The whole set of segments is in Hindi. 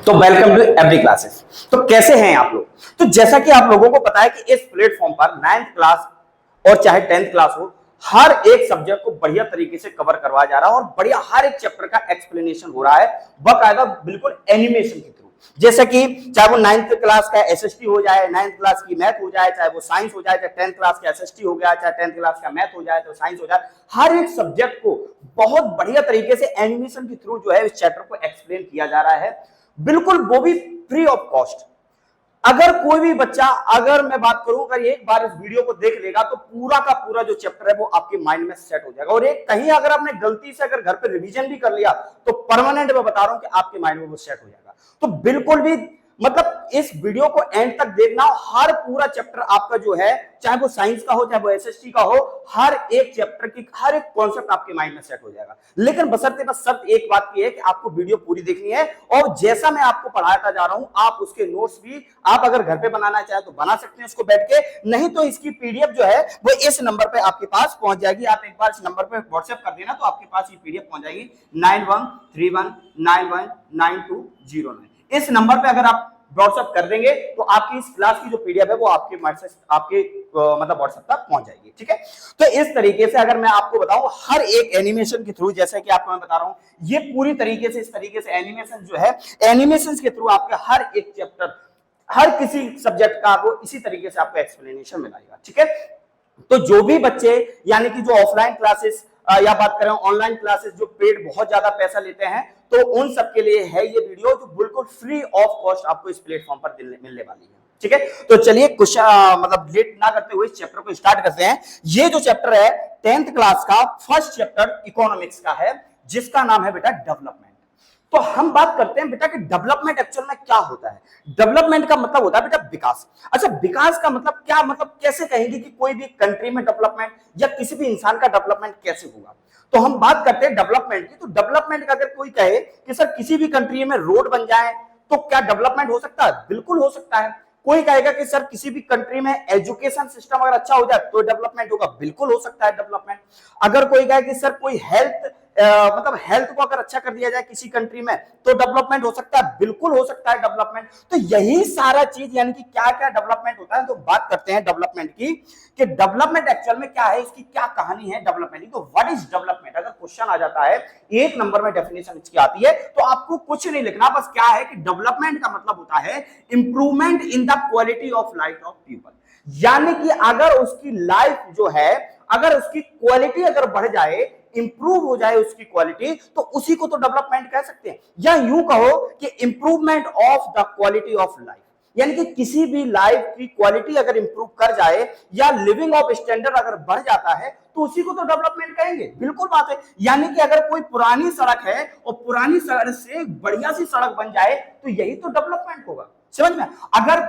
तो वेलकम टू एवरी क्लासेस। तो कैसे हैं आप लोग? तो जैसा कि आप लोगों को पता है कि इस प्लेटफॉर्म पर 9th क्लास और चाहे 10th क्लास हो, हर एक सब्जेक्ट को बढ़िया तरीके से कवर करवाया जा रहा है और बढ़िया हर एक चैप्टर का एक्सप्लेनेशन हो रहा है बकायदा बिल्कुल एनिमेशन के थ्रू। जैसे कि चाहे वो 9th क्लास का एसएसटी हो जाए, 9th क्लास की मैथ हो जाए, चाहे वो साइंस हो जाए, चाहे 10th क्लास का एसएसटी हो गया, चाहे 10th क्लास का मैथ हो जाए तो साइंस हो जाए, हर एक सब्जेक्ट को बहुत बढ़िया तरीके से एनिमेशन के थ्रू जो है इस चैप्टर को एक्सप्लेन किया जा रहा है, बिल्कुल वो भी फ्री ऑफ कॉस्ट। अगर कोई भी बच्चा, अगर मैं बात करूं, अगर एक बार इस वीडियो को देख लेगा तो पूरा का पूरा जो चैप्टर है वो आपके माइंड में सेट हो जाएगा। और एक कहीं अगर आपने गलती से अगर घर पे रिवीजन भी कर लिया तो परमानेंट मैं बता रहा हूं कि आपके माइंड में वो सेट हो जाएगा। तो बिल्कुल भी मतलब इस वीडियो को एंड तक देखना, हर पूरा चैप्टर आपका जो है, चाहे वो साइंस का हो चाहे वो एसएसटी का हो, हर एक चैप्टर की हर एक कॉन्सेप्ट आपके माइंड में सेट हो जाएगा। लेकिन बशर्ते बस शर्त एक बात की है कि आपको वीडियो पूरी देखनी है और जैसा मैं आपको पढ़ाता जा रहा हूं आप उसके नोट्स भी आप अगर घर पे बनाना चाहे तो बना सकते हैं उसको बैठ के, नहीं तो इसकी पीडीएफ जो है वो इस नंबर पे आपके पास पहुंच जाएगी। आप एक बार इस नंबर पे व्हाट्सएप कर देना तो आपके पास ये पीडीएफ पहुंच जाएगी 9131919209। इस नंबर पे अगर आप व्हाट्सएप कर देंगे तो आपकी इस क्लास की जो पीडीएफ है वो आपके मतलब व्हाट्सएप तक पहुंच जाएगी। ठीक है, तो इस तरीके से अगर मैं आपको बताऊं हर एक एनिमेशन के थ्रू, जैसे कि आपको मैं बता रहा हूं, ये पूरी तरीके से इस तरीके से एनिमेशन जो है, एनिमेशन के थ्रू आपके हर एक चैप्टर, हर किसी सब्जेक्ट का वो इसी तरीके से आपको एक्सप्लेनेशन मिलेगा। ठीक है, तो जो भी बच्चे यानी कि जो ऑफलाइन क्लासेस या बात करें ऑनलाइन क्लासेस जो पेड बहुत ज्यादा पैसा लेते हैं, तो उन सबके लिए है ये वीडियो जो बिल्कुल फ्री ऑफ कॉस्ट आपको इस प्लेटफॉर्म पर मिलने वाली है। ठीक है, तो चलिए कुछ मतलब लेट ना करते हुए इस चैप्टर को स्टार्ट करते हैं। ये जो चैप्टर है 10th क्लास का फर्स्ट चैप्टर इकोनॉमिक्स का है, जिसका नाम है बेटा डेवलपमेंट। तो हम बात करते हैं बेटा कि डेवलपमेंट एक्चुअल में क्या होता है। डेवलपमेंट का मतलब होता है बेटा विकास। अच्छा, विकास का मतलब क्या, मतलब कैसे कहेंगे कि कोई भी कंट्री में डेवलपमेंट या किसी भी इंसान का डेवलपमेंट कैसे होगा। तो हम बात करते हैं डेवलपमेंट की। तो डेवलपमेंट का अगर कोई कहे कि सर किसी भी कंट्री में रोड बन जाए तो क्या डेवलपमेंट हो सकता है? बिल्कुल हो सकता है। कोई कहेगा कि सर किसी भी कंट्री में एजुकेशन सिस्टम अगर अच्छा हो जाए तो डेवलपमेंट होगा, बिल्कुल हो सकता है डेवलपमेंट। अगर कोई कहे कि सर कोई हेल्थ मतलब हेल्थ को अगर अच्छा कर दिया जाए किसी कंट्री में तो डेवलपमेंट हो सकता है, बिल्कुल हो सकता है डेवलपमेंट। तो यही सारा चीज यानी कि क्या क्या डेवलपमेंट होता है। तो बात करते हैं डेवलपमेंट की कि डेवलपमेंट एक्चुअल में क्या है, इसकी क्या कहानी है डेवलपमेंट की। तो व्हाट इज डेवलपमेंट अगर क्वेश्चन आ जाता है, एक नंबर में डेफिनेशन इसकी आती है, तो आपको कुछ नहीं लिखना, बस क्या है कि डेवलपमेंट का मतलब होता है improvement in the quality of life of people. यानी कि अगर उसकी लाइफ जो है, अगर उसकी क्वालिटी अगर बढ़ जाए, इंप्रूव हो जाए उसकी क्वालिटी, तो उसी को तो डेवलपमेंट कह सकते हैं। या यूं कहो कि improvement of the quality of life, यानी कि किसी भी लाइफ की क्वालिटी अगर इंप्रूव कर जाए या लिविंग ऑफ स्टैंडर्ड अगर बढ़ जाता है तो उसी को तो डेवलपमेंट कहेंगे। बिल्कुल बात है। यानी कि अगर कोई पुरानी सड़क है और पुरानी सड़क से बढ़िया सी सड़क बन जाए तो यही तो डेवलपमेंट होगा। समझ में? अगर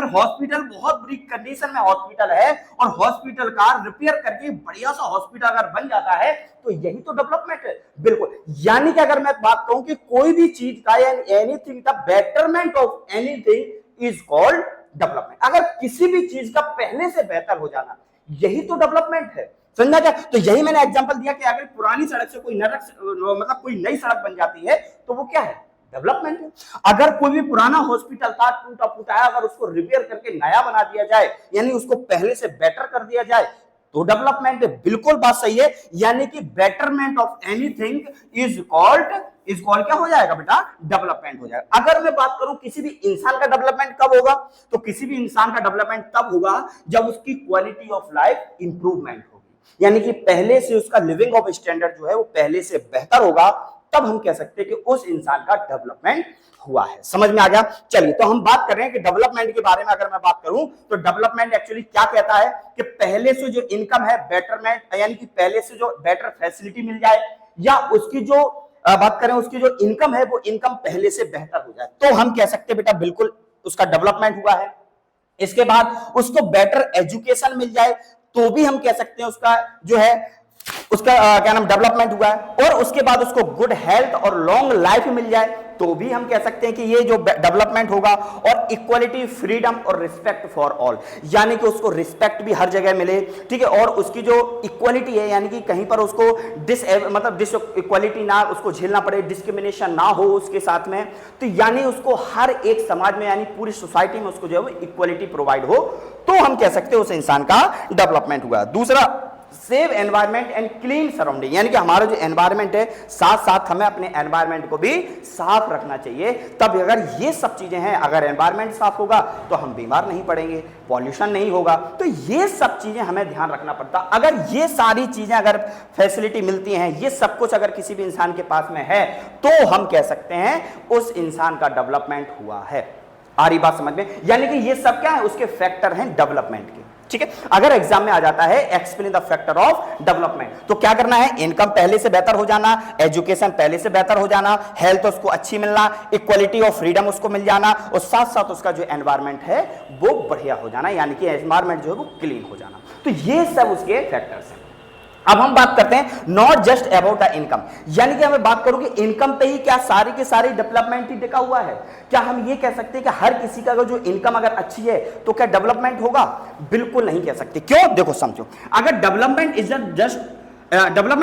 हॉस्पिटल बहुत बुरी कंडीशन में हॉस्पिटल है और हॉस्पिटल का रिपेयर करके बढ़िया सा हॉस्पिटल अगर बन जाता है तो यही तो डेवलपमेंट है। बिल्कुल। यानी कि अगर मैं बात कहूं कि कोई भी चीज का या एनीथिंग का betterment of anything is called development. अगर किसी भी चीज का पहले से बेहतर हो जाना, यही तो डेवलपमेंट है। समझा क्या? तो यही मैंने एग्जांपल दिया कि अगर पुरानी सड़क से कोई मतलब कोई नई सड़क बन जाती है तो वो क्या है? डेवलपमेंट है। अगर कोई भी पुराना हॉस्पिटल था टूटा फूटा है, अगर उसको रिपेयर करके नया बना दिया जाए, यानी उसको पहले से बेटर कर दिया जाए, तो डेवलपमेंट है। बिल्कुल बात सही है। यानी कि betterment of anything is called क्या हो जाएगा बेटा? डेवलपमेंट हो जाएगा। अगर मैं बात करूं किसी भी इंसान का डेवलपमेंट कब होगा, तो किसी भी इंसान का डेवलपमेंट तब होगा जब उसकी क्वालिटी ऑफ लाइफ इंप्रूवमेंट होगी, यानी कि पहले से उसका लिविंग ऑफ स्टैंडर्ड जो है वो पहले से बेहतर होगा, तब हम कह सकते हैं कि उस इंसान का डेवलपमेंट हुआ है। समझ में आ गया? चलिए, तो हम बात कर रहे हैं कि डेवलपमेंट के बारे में अगर मैं बात करूं तो डेवलपमेंट एक्चुअली क्या कहता है कि पहले से जो इनकम है बेटरमेंट, यानी कि पहले से जो बेटर फैसिलिटी मिल जाए, या उसकी जो बात करें उसकी जो इनकम है वो इनकम पहले से बेहतर हो जाए, तो हम कह सकते हैं बेटा बिल्कुल उसका डेवलपमेंट हुआ है। इसके बाद उसको बेटर एजुकेशन मिल जाए तो भी हम कह सकते हैं उसका जो है उसका क्या नाम डेवलपमेंट हुआ है। और उसके बाद उसको गुड हेल्थ और लॉन्ग लाइफ मिल जाए तो भी हम कह सकते हैं कि ये जो डेवलपमेंट होगा। और इक्वालिटी, फ्रीडम और रिस्पेक्ट फॉर ऑल, यानी कि उसको रिस्पेक्ट भी हर जगह मिले, ठीक है, और उसकी जो इक्वालिटी है यानी कि कहीं पर उसको डिस इक्वालिटी ना उसको झेलना पड़े, डिस्क्रिमिनेशन ना हो उसके साथ में, तो यानी उसको हर एक समाज में यानी पूरी सोसाइटी में उसको जो है वो इक्वालिटी प्रोवाइड हो, तो हम कह सकते हैं उस इंसान का डेवलपमेंट हुआ। दूसरा, save environment and clean surrounding, यानी कि हमारा जो एनवायरमेंट है साथ साथ हमें अपने एनवायरमेंट को भी साफ रखना चाहिए। तब अगर ये सब चीजें हैं, अगर एनवायरमेंट साफ होगा तो हम बीमार नहीं पड़ेंगे, पॉल्यूशन नहीं होगा, तो ये सब चीजें हमें ध्यान रखना पड़ता। अगर ये सारी चीजें अगर फैसिलिटी मिलती हैं, ये सब कुछ अगर किसी भी इंसान के पास में है, तो हम कह सकते हैं उस इंसान का डेवलपमेंट हुआ है। आ रही बात समझ में? यानी कि ये सब क्या है, उसके फैक्टर हैं डेवलपमेंट के, ठीक है। अगर एग्जाम में आ जाता है explain the factor of development, तो क्या करना है, इनकम पहले से बेहतर हो जाना, एजुकेशन पहले से बेहतर हो जाना, हेल्थ उसको अच्छी मिलना, इक्वालिटी और फ्रीडम उसको मिल जाना, और साथ साथ उसका जो एनवायरमेंट है वो बढ़िया हो जाना, यानी कि एनवायरमेंट जो है वो क्लीन हो जाना। तो ये सब उसके फैक्टर्स हैं। अब हम बात करते हैं not just about the income, यानी कि हमें बात करूं कि इनकम पे ही क्या सारी के सारी डेवलपमेंट ही टिका हुआ है। क्या हम ये कह सकते हैं कि हर किसी का अगर जो इनकम अगर अच्छी है तो क्या डेवलपमेंट होगा? बिल्कुल नहीं कह सकते। क्यों? देखो समझो, अगर development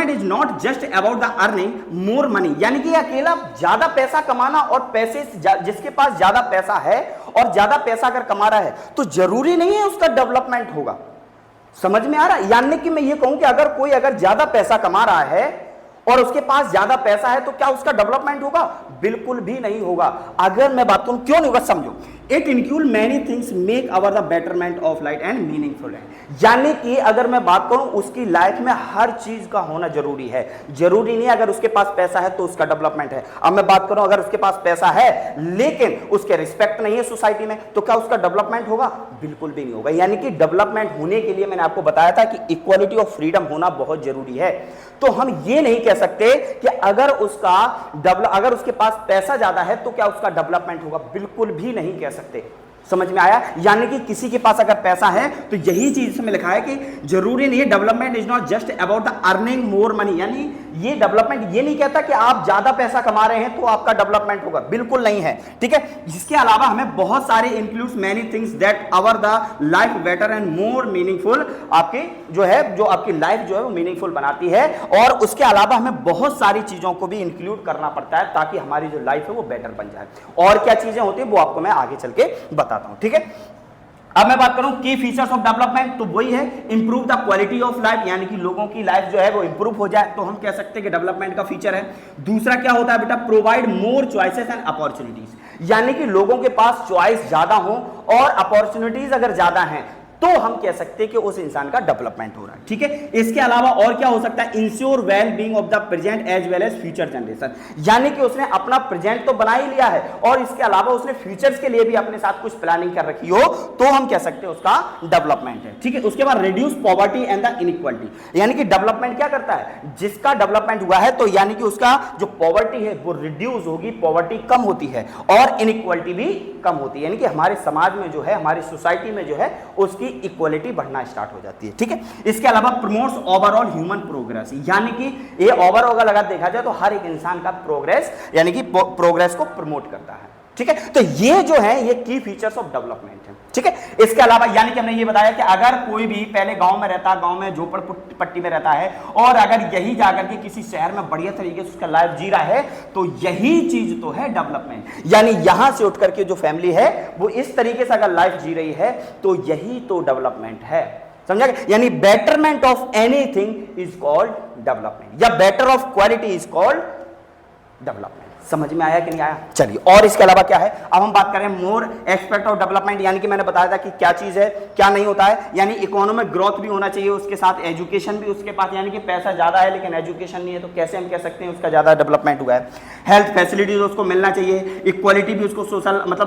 is not just about the earning more money, यानी कि अकेला ज्यादा पैसा कमाना और पैसे जिसके पास ज्यादा पैसा है और ज्यादा पैसा अगर कमा रहा है तो जरूरी नहीं है उसका डेवलपमेंट होगा। समझ में आ रहा है? यानी कि मैं ये कहूं कि अगर कोई अगर ज्यादा पैसा कमा रहा है और उसके पास ज्यादा पैसा है तो क्या उसका डेवलपमेंट होगा? बिल्कुल भी नहीं होगा। अगर मैं बात करूं क्यों नहीं होगा, समझो, it include many things make our the betterment of life and meaningful है, यानी कि अगर मैं बात करूं उसकी लाइफ में हर चीज का होना जरूरी है। जरूरी नहीं अगर उसके पास पैसा है तो उसका डेवलपमेंट है। अब मैं बात करूं अगर उसके पास पैसा है लेकिन उसके रिस्पेक्ट नहीं है सोसाइटी में, तो क्या उसका डेवलपमेंट होगा? बिल्कुल भी नहीं होगा। यानी कि डेवलपमेंट होने के लिए मैंने आपको बताया था कि इक्वालिटी और फ्रीडम होना बहुत जरूरी है। तो हम ये नहीं कह सकते कि अगर उसके पास पैसा ज्यादा है तो क्या उसका डेवलपमेंट होगा, बिल्कुल भी नहीं कह सकते। समझ में आया? यानी कि किसी के पास अगर पैसा है तो यही चीज इसमें लिखा है कि जरूरी नहीं है, development is not just about the earning more money, यानी ये डेवलपमेंट ये नहीं कहता कि आप ज्यादा पैसा कमा रहे हैं तो आपका डेवलपमेंट होगा, बिल्कुल नहीं है, ठीक है। इसके अलावा हमें बहुत सारे includes many things that our the life better and more meaningful, आपकी जो आपकी लाइफ जो है वो मीनिंगफुल बनाती है, और उसके अलावा हमें बहुत सारी चीजों को भी इंक्लूड करना पड़ता है ताकि हमारी जो लाइफ है वो बेटर बन जाए। और क्या चीजें होती है वो आपको मैं आगे चल के बताता हूं, ठीक है। अब मैं बात करूं की फीचर्स ऑफ डेवलपमेंट, तो वही है improve the quality of life, यानी कि लोगों की लाइफ जो है वो इंप्रूव हो जाए, तो हम कह सकते हैं कि डेवलपमेंट का फीचर है। दूसरा क्या होता है बेटा, provide more choices and opportunities, यानी कि लोगों के पास चॉइस ज्यादा हो और अपॉर्चुनिटीज अगर ज्यादा हैं तो हम कह सकते हैं कि उस इंसान का डेवलपमेंट हो रहा है, ठीक है। इसके अलावा और क्या हो सकता है, ensure well being of the present as well as future generation, यानी कि उसने अपना प्रेजेंट तो बना ही लिया है और इसके अलावा उसने फ्यूचर्स के लिए भी अपने साथ कुछ प्लानिंग कर रखी हो, तो हम कह सकते हैं उसका डेवलपमेंट है, ठीक है। उसके बाद reduce poverty and the inequality, यानी कि डेवलपमेंट क्या करता है, जिसका डेवलपमेंट हुआ है तो यानी कि उसका जो पॉवर्टी है वो रिड्यूस होगी, पॉवर्टी कम होती है और इनइक्वालिटी भी कम होती है, यानी कि हमारे समाज में जो है, हमारी सोसाइटी में जो है उसकी इक्वालिटी बढ़ना स्टार्ट हो जाती है, ठीक है। इसके अलावा प्रमोट्स ओवरऑल ह्यूमन प्रोग्रेस, यानी कि ये ओवरऑल अगर देखा जाए तो हर एक इंसान का प्रोग्रेस यानी कि प्रोग्रेस को प्रमोट करता है, ठीक है। तो ये जो है ये की फीचर्स ऑफ डेवलपमेंट है, ठीक है। इसके अलावा यानी कि हमने ये बताया कि अगर कोई भी पहले गांव में रहता, गांव में झोपड़पट्टी में रहता है और अगर यही जाकर के किसी शहर में बढ़िया तरीके से उसका लाइफ जी रहा है तो यही चीज तो है डेवलपमेंट, यानी यहां से उठ करके जो फैमिली है वो इस तरीके से अगर लाइफ जी रही है तो यही तो डेवलपमेंट है, समझा? यानी betterment of anything is called development, या better of quality is called development. समझ में आया कि नहीं आया? चलिए, और इसके अलावा क्या है, अब हम बात करें मोर एस्पेक्ट ऑफ डेवलपमेंट, यानी कि मैंने बताया था कि क्या चीज है क्या नहीं होता है, यानी इकोनॉमिक ग्रोथ भी होना चाहिए, उसके साथ एजुकेशन भी उसके पास, यानी कि पैसा ज्यादा है लेकिन एजुकेशन नहीं है तो कैसे हम कह सकते हैं उसका ज्यादा डेवलपमेंट हुआ है। हेल्थ फैसिलिटीज उसको मिलना चाहिए, इक्वालिटी भी उसको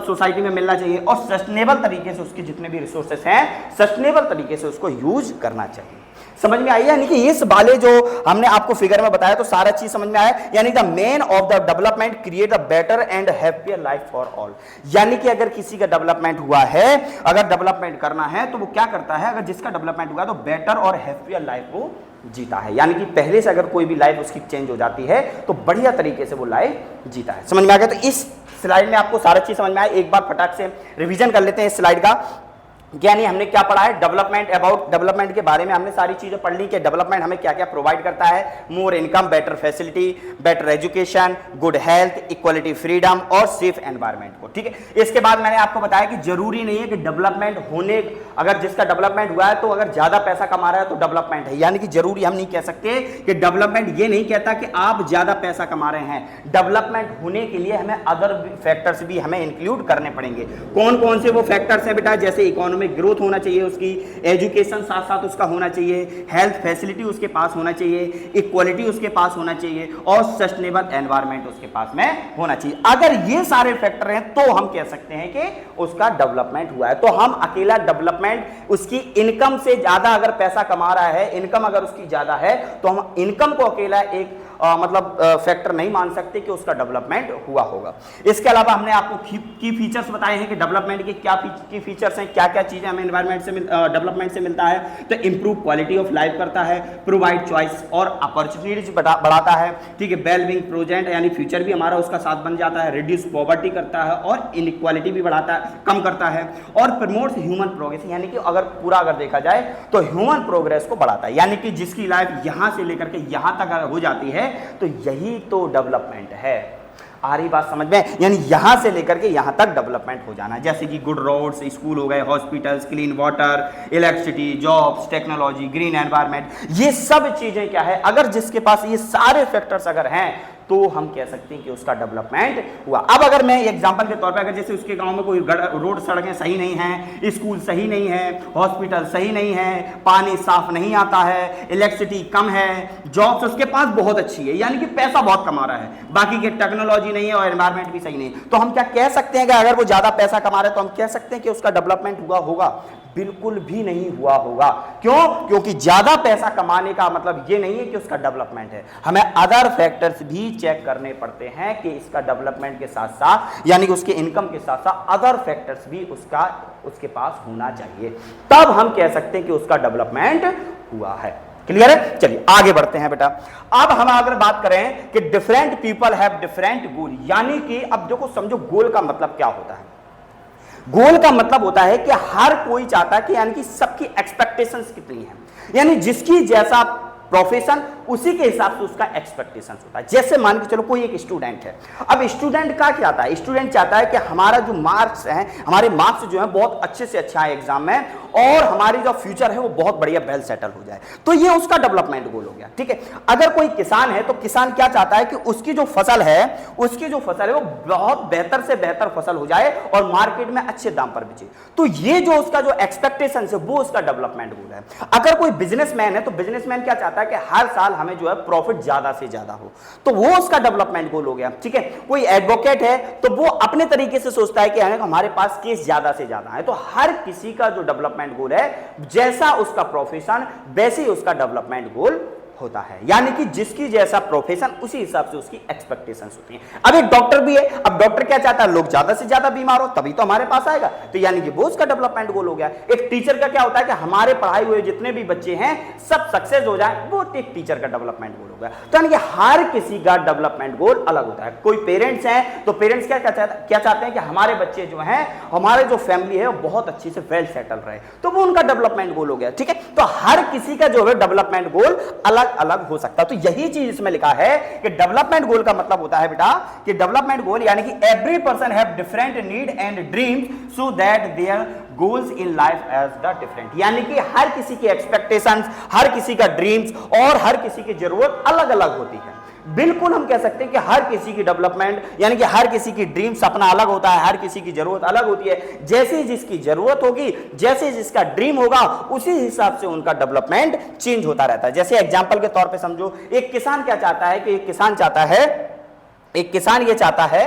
सोसाइटी में मिलना चाहिए और सस्टेनेबल तरीके से उसके जितने भी रिसोर्सेस हैं सस्टेनेबल तरीके से उसको यूज करना चाहिए। समझ में आई? यानी कि इस वाले जो हमने आपको फिगर में बताया तो सारा चीज समझ में आया। यानी the main of the development create a better and happier life for all. यानी कि अगर किसी का डेवलपमेंट हुआ है, अगर डेवलपमेंट करना है तो वो क्या करता है, अगर जिसका डेवलपमेंट हुआ तो बेटर और हैप्पियर लाइफ वो जीता है। यानी कि पहले से अगर कोई भी लाइफ उसकी चेंज हो जाती है तो बढ़िया तरीके से वो लाइफ जीता है। समझ में आ गया? तो इस स्लाइड में आपको सारा चीज समझ में आया। एक बार फटाक से रिवीजन कर लेते हैं इस स्लाइड का। यानी हमने क्या पढ़ा है, डेवलपमेंट, अबाउट डेवलपमेंट के बारे में हमने सारी चीजें पढ़ ली कि डेवलपमेंट हमें क्या क्या प्रोवाइड करता है। More income, better facility, better education, good health, equality, freedom और सेफ एनवायरनमेंट को। ठीक है, इसके बाद मैंने आपको बताया कि जरूरी नहीं है कि डेवलपमेंट होने, अगर जिसका डेवलपमेंट हुआ है तो अगर ज्यादा पैसा कमा रहा है तो डेवलपमेंट है। यानी कि जरूरी हम नहीं कह सकते कि डेवलपमेंट ये नहीं कहता कि आप ज्यादा पैसा कमा रहे हैं। डेवलपमेंट होने के लिए हमें अदर फैक्टर्स भी हमें इंक्लूड करने पड़ेंगे। कौन कौन से वो फैक्टर्स हैं बेटा? जैसे इकोनॉमी ग्रोथ होना चाहिए उसकी, एजुकेशन साथ साथ उसका होना चाहिए, हेल्थ फैसिलिटी उसके पास होना चाहिए, इक्वालिटी उसके पास होना चाहिए और सस्टेनेबल एनवायरनमेंट उसके पास में होना चाहिए। अगर ये सारे फैक्टर हैं तो हम कह सकते हैं कि उसका डेवलपमेंट हुआ है। तो हम अकेला डेवलपमेंट उसकी इनकम से ज्यादा अगर पैसा कमा रहा है, इनकम अगर उसकी ज्यादा है तो हम इनकम को अकेला एक मतलब फैक्टर नहीं मान सकते कि उसका डेवलपमेंट हुआ होगा। इसके अलावा हमने आपको की फीचर्स बताए हैं कि डेवलपमेंट के क्या की फीचर्स हैं, क्या क्या चीजें हमें एनवायरनमेंट से डेवलपमेंट से मिलता है। तो इंप्रूव क्वालिटी ऑफ लाइफ करता है, प्रोवाइड चॉइस और अपॉर्चुनिटीज बढ़ाता है। ठीक है, वेलबींग प्रेजेंट यानी फ्यूचर भी हमारा उसका साथ बन जाता है, रिड्यूस पॉवर्टी करता है और इनइक्वालिटी भी बढ़ाता है, कम करता है और प्रमोट्स ह्यूमन प्रोग्रेस। यानी कि अगर पूरा अगर देखा जाए तो ह्यूमन प्रोग्रेस को बढ़ाता है। यानी कि जिसकी लाइफ यहां से लेकर के यहां तक अगर हो जाती है तो यही तो डेवलपमेंट है। आ रही बात समझ में? यानी यहां से लेकर के यहां तक डेवलपमेंट हो जाना, जैसे कि गुड रोड्स, स्कूल हो गए, hospitals, clean water, electricity, jobs, technology, green environment, ये सब चीजें क्या है, अगर जिसके पास ये सारे फैक्टर्स अगर हैं तो हम कह सकते हैं कि उसका डेवलपमेंट हुआ। अब अगर मैं एग्जांपल के तौर पे, अगर जैसे उसके गांव में कोई रोड सड़कें सही नहीं हैं, स्कूल सही नहीं है, हॉस्पिटल सही नहीं है, पानी साफ नहीं आता है, इलेक्ट्रिसिटी कम है, जॉब्स उसके पास बहुत अच्छी है, यानी कि पैसा बहुत कमा रहा है, बाकी के टेक्नोलॉजी नहीं है और एनवायरनमेंट भी सही नहीं है, तो हम क्या कह सकते हैं कि अगर वो ज्यादा पैसा कमा रहे हैं तो हम कह सकते हैं कि उसका डेवलपमेंट हुआ होगा? बिल्कुल भी नहीं हुआ होगा। क्यों? क्योंकि ज्यादा पैसा कमाने का मतलब ये नहीं है कि उसका डेवलपमेंट है। हमें अदर फैक्टर्स भी चेक करने पड़ते हैं कि इसका डेवलपमेंट के साथ साथ, यानी कि उसके इनकम के साथ साथ अदर फैक्टर्स भी उसके पास होना चाहिए, तब हम कह सकते हैं कि उसका डेवलपमेंट हुआ है। क्लियर है? चलिए आगे बढ़ते हैं बेटा। अब हम अगर बात करें कि डिफरेंट पीपल हैव डिफरेंट गोल, यानी कि अब देखो समझो गोल का मतलब क्या होता है। गोल का मतलब होता है कि हर कोई चाहता है कि, यानी कि सबकी एक्सपेक्टेशंस कितनी है, यानी जिसकी जैसा प्रोफेशन उसी के हिसाब से उसका एक्सपेक्टेशंस होता है। जैसे मान के चलो कोई एक स्टूडेंट है, अब स्टूडेंट का क्या चाहता है, स्टूडेंट चाहता है कि हमारा जो मार्क्स है, हमारे मार्क्स जो है बहुत अच्छे से अच्छा है एग्जाम में और हमारी जो फ्यूचर है वो बहुत बढ़िया वेल सेटल हो जाए, तो ये उसका डेवलपमेंट गोल हो गया। ठीक है, अगर कोई किसान है तो किसान क्या चाहता है कि उसकी जो फसल है वो बहुत बेहतर से बेहतर फसल हो जाए और मार्केट में अच्छे दाम पर बेचे, तो ये जो उसका जो एक्सपेक्टेशन है वो उसका डेवलपमेंट गोल है। अगर कोई बिजनेसमैन है तो बिजनेसमैन क्या चाहता है कि हर साल हमें जो है प्रॉफिट ज्यादा से ज्यादा हो, तो वो उसका डेवलपमेंट गोल हो गया। ठीक है, कोई एडवोकेट है तो वो अपने तरीके से सोचता है कि हमारे पास केस ज्यादा से ज्यादा है, तो हर किसी का जो डेवलपमेंट गोल है, जैसा उसका प्रोफेशन वैसे ही उसका डेवलपमेंट गोल होता है, यानी कि जिसकी जैसा प्रोफेशन उसी हिसाब से उसकी एक्सपेक्टेशंस होती हैं। अब एक डॉक्टर भी है, अब डॉक्टर क्या चाहता है, लोग ज्यादा से ज्यादा बीमार हो तभी तो हमारे पास आएगा, तो यानी कि वो उसका डेवलपमेंट गोल हो गया। एक टीचर का क्या होता है कि हमारे पढ़ाए हुए जितने भी बच्चे हैं सब सक्सेस हो जाए, वो एक टीचर का डेवलपमेंट गोल हो गया। तो यानी कि हर किसी का डेवलपमेंट गोल अलग होता है। कोई पेरेंट्स हैं तो पेरेंट्स क्या चाहते हैं कि हमारे बच्चे जो हैं, हमारे जो फैमिली है वो बहुत अच्छी से वेल सेटल रहे, तो वो उनका डेवलपमेंट गोल हो गया। ठीक है, तो हर किसी का जो है डेवलपमेंट गोल अलग अलग हो सकता है। तो यही चीज इसमें लिखा है कि डेवलपमेंट गोल का मतलब होता है बेटा कि डेवलपमेंट गोल यानी कि every person have different need and dreams so that their goals in life as the different, यानी कि हर किसी की एक्सपेक्टेशंस, हर किसी का ड्रीम्स और हर किसी की जरूरत अलग अलग होती है। बिल्कुल हम कह सकते हैं कि हर किसी की डेवलपमेंट यानी कि हर किसी की ड्रीम सपना अलग होता है, हर किसी की जरूरत अलग होती है। जैसे जिसकी जरूरत होगी, जैसे जिसका ड्रीम होगा, उसी हिसाब से उनका डेवलपमेंट चेंज होता रहता है। जैसे एग्जांपल के तौर पे समझो, एक किसान क्या चाहता है कि एक किसान ये चाहता है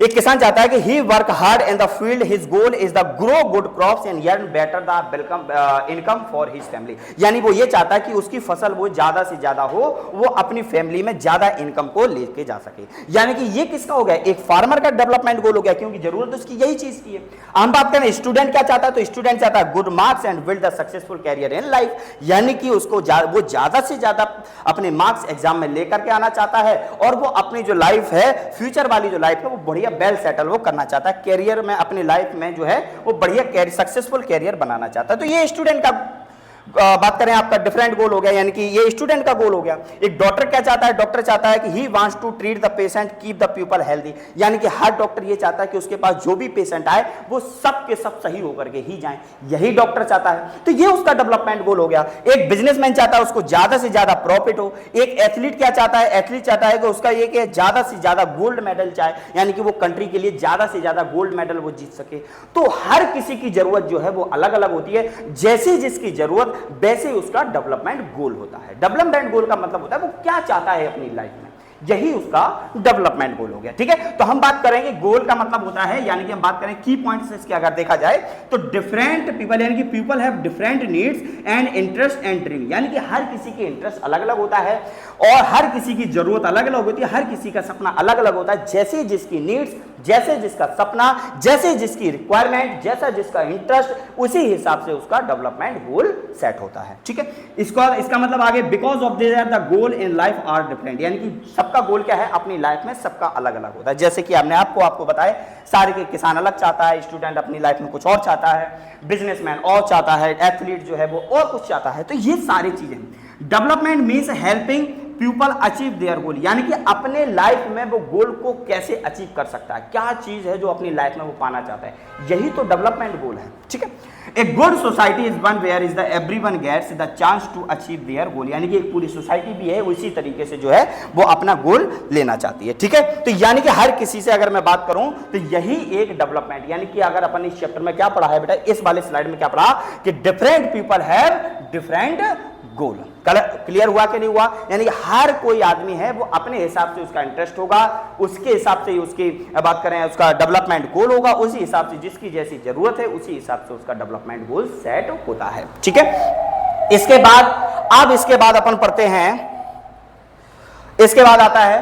एक किसान चाहता है कि he work hard in the field, his goal is the grow good crops and earn better the income for his family. यानी वो ये चाहता है कि उसकी फसल वो ज्यादा से ज्यादा हो, वो अपनी फैमिली में ज्यादा इनकम को लेके जा सके। यानी कि ये किसका हो गया, एक फार्मर का डेवलपमेंट गोल हो गया, क्योंकि जरूरत उसकी यही चीज की है। हम बात करें स्टूडेंट क्या चाहता है, तो स्टूडेंट चाहता है good marks and build the successful career in life. यानी कि उसको वो ज्यादा से ज्यादा अपने मार्क्स एग्जाम में लेकर के आना चाहता है और वो अपनी जो लाइफ है, फ्यूचर वाली जो लाइफ है, वो बढ़िया वेल सेटल वो करना चाहता है, कैरियर में अपनी लाइफ में जो है वो बढ़िया सक्सेसफुल कैरियर बनाना चाहता है। तो ये स्टूडेंट का बात करें आपका डिफरेंट गोल हो गया, यानी कि ये स्टूडेंट का गोल हो गया। एक डॉक्टर क्या चाहता है, डॉक्टर चाहता है कि he wants to treat the patient, keep the people healthy. यानी कि हर डॉक्टर ये चाहता है कि उसके पास जो भी पेशेंट आए वो सब के सब सही होकर के ही जाएं, यही डॉक्टर चाहता है। तो ये उसका डेवलपमेंट गोल हो गया। एक बिजनेसमैन चाहता है उसको ज्यादा से ज्यादा प्रॉफिट हो। एक एथलीट क्या चाहता है, एथलीट चाहता है कि उसका ये कि ज्यादा से ज्यादा गोल्ड मेडल चाहे, यानी कि वो कंट्री के लिए ज्यादा से ज्यादा गोल्ड मेडल वो जीत सके। तो हर किसी की जरूरत जो है वो अलग अलग होती है, जैसे जिसकी जरूरत वैसे उसका डेवलपमेंट गोल होता है। डेवलपमेंट गोल का मतलब होता है वो क्या चाहता है अपनी लाइफ में, यही उसका डेवलपमेंट गोल हो गया। ठीक है, तो हम बात करेंगे गोल का मतलब होता है, यानी कि हम बात करें की पॉइंट्स इसके अगर देखा जाए तो डिफरेंट पीपल, यानी कि people have different needs and interest and dream. यानी कि हर किसी के इंटरेस्ट अलग अलग होता है और हर किसी की जरूरत अलग अलग होती है, हर किसी का सपना अलग अलग होता है। जैसे जिसकी नीड्स, जैसे जिसका सपना, जैसे जिसकी रिक्वायरमेंट, जैसा जिसका इंटरेस्ट, उसी हिसाब से उसका डेवलपमेंट गोल सेट होता है। ठीक है, इसका मतलब आगे because of this the goal in life are different. यानी कि सबका गोल क्या है अपनी लाइफ में, सबका अलग अलग होता है। जैसे कि हमने आपको बताया, सारे के किसान अलग चाहता है, स्टूडेंट अपनी लाइफ में कुछ और चाहता है, बिजनेसमैन और चाहता है, एथलीट जो है वो और कुछ चाहता है। तो ये सारी चीजें, development means helping people achieve their goal. यानी कि अपने लाइफ में वो गोल को कैसे अचीव कर सकता है, क्या चीज है जो अपनी लाइफ में वो पाना चाहता है, यही तो डेवलपमेंट गोल है। ठीक है, a good society is one where is the everyone gets the chance to achieve their goal. यानी कि एक पूरी सोसाइटी भी है उसी तरीके से जो है वो अपना गोल लेना चाहती है। ठीक है, तो यानी कि हर किसी से अगर मैं बात करूं तो यही एक डेवलपमेंट, यानी कि अगर अपन इस चैप्टर में क्या पढ़ा है बेटा, इस वाले स्लाइड में क्या पढ़ा कि different people have different goal. Clear हुआ कि नहीं हुआ? यानी कि हर कोई आदमी है वो अपने हिसाब से उसका इंटरेस्ट होगा, उसके हिसाब से उसकी बात करें उसका डेवलपमेंट गोल होगा, उसी हिसाब से जिसकी जैसी जरूरत है उसी हिसाब से उसका डेवलपमेंट गोल सेट होता है। ठीक है, इसके बाद अपन पढ़ते हैं, इसके बाद आता है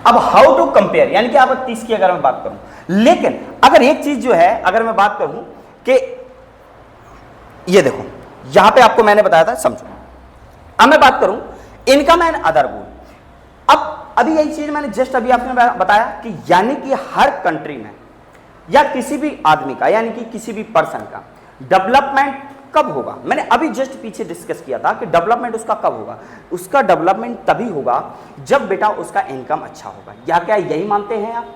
अब हाउ टू कंपेयर। यानी कि आप 30 की अगर मैं बात करूं, लेकिन अगर एक चीज जो है अगर मैं बात करूं कि ये देखो यहां पे आपको मैंने बताया था, समझो। अब मैं बात करूं इनकम एंड अदर गोल। अब अभी यही चीज मैंने जस्ट अभी आपने बताया कि यानी कि हर कंट्री में या किसी भी आदमी का, यानी कि किसी भी पर्सन का डेवलपमेंट कब होगा। मैंने अभी जस्ट पीछे डिस्कस किया था कि डेवलपमेंट उसका कब होगा। उसका डेवलपमेंट तभी होगा जब बेटा उसका इनकम अच्छा होगा। या क्या यही मानते हैं आप?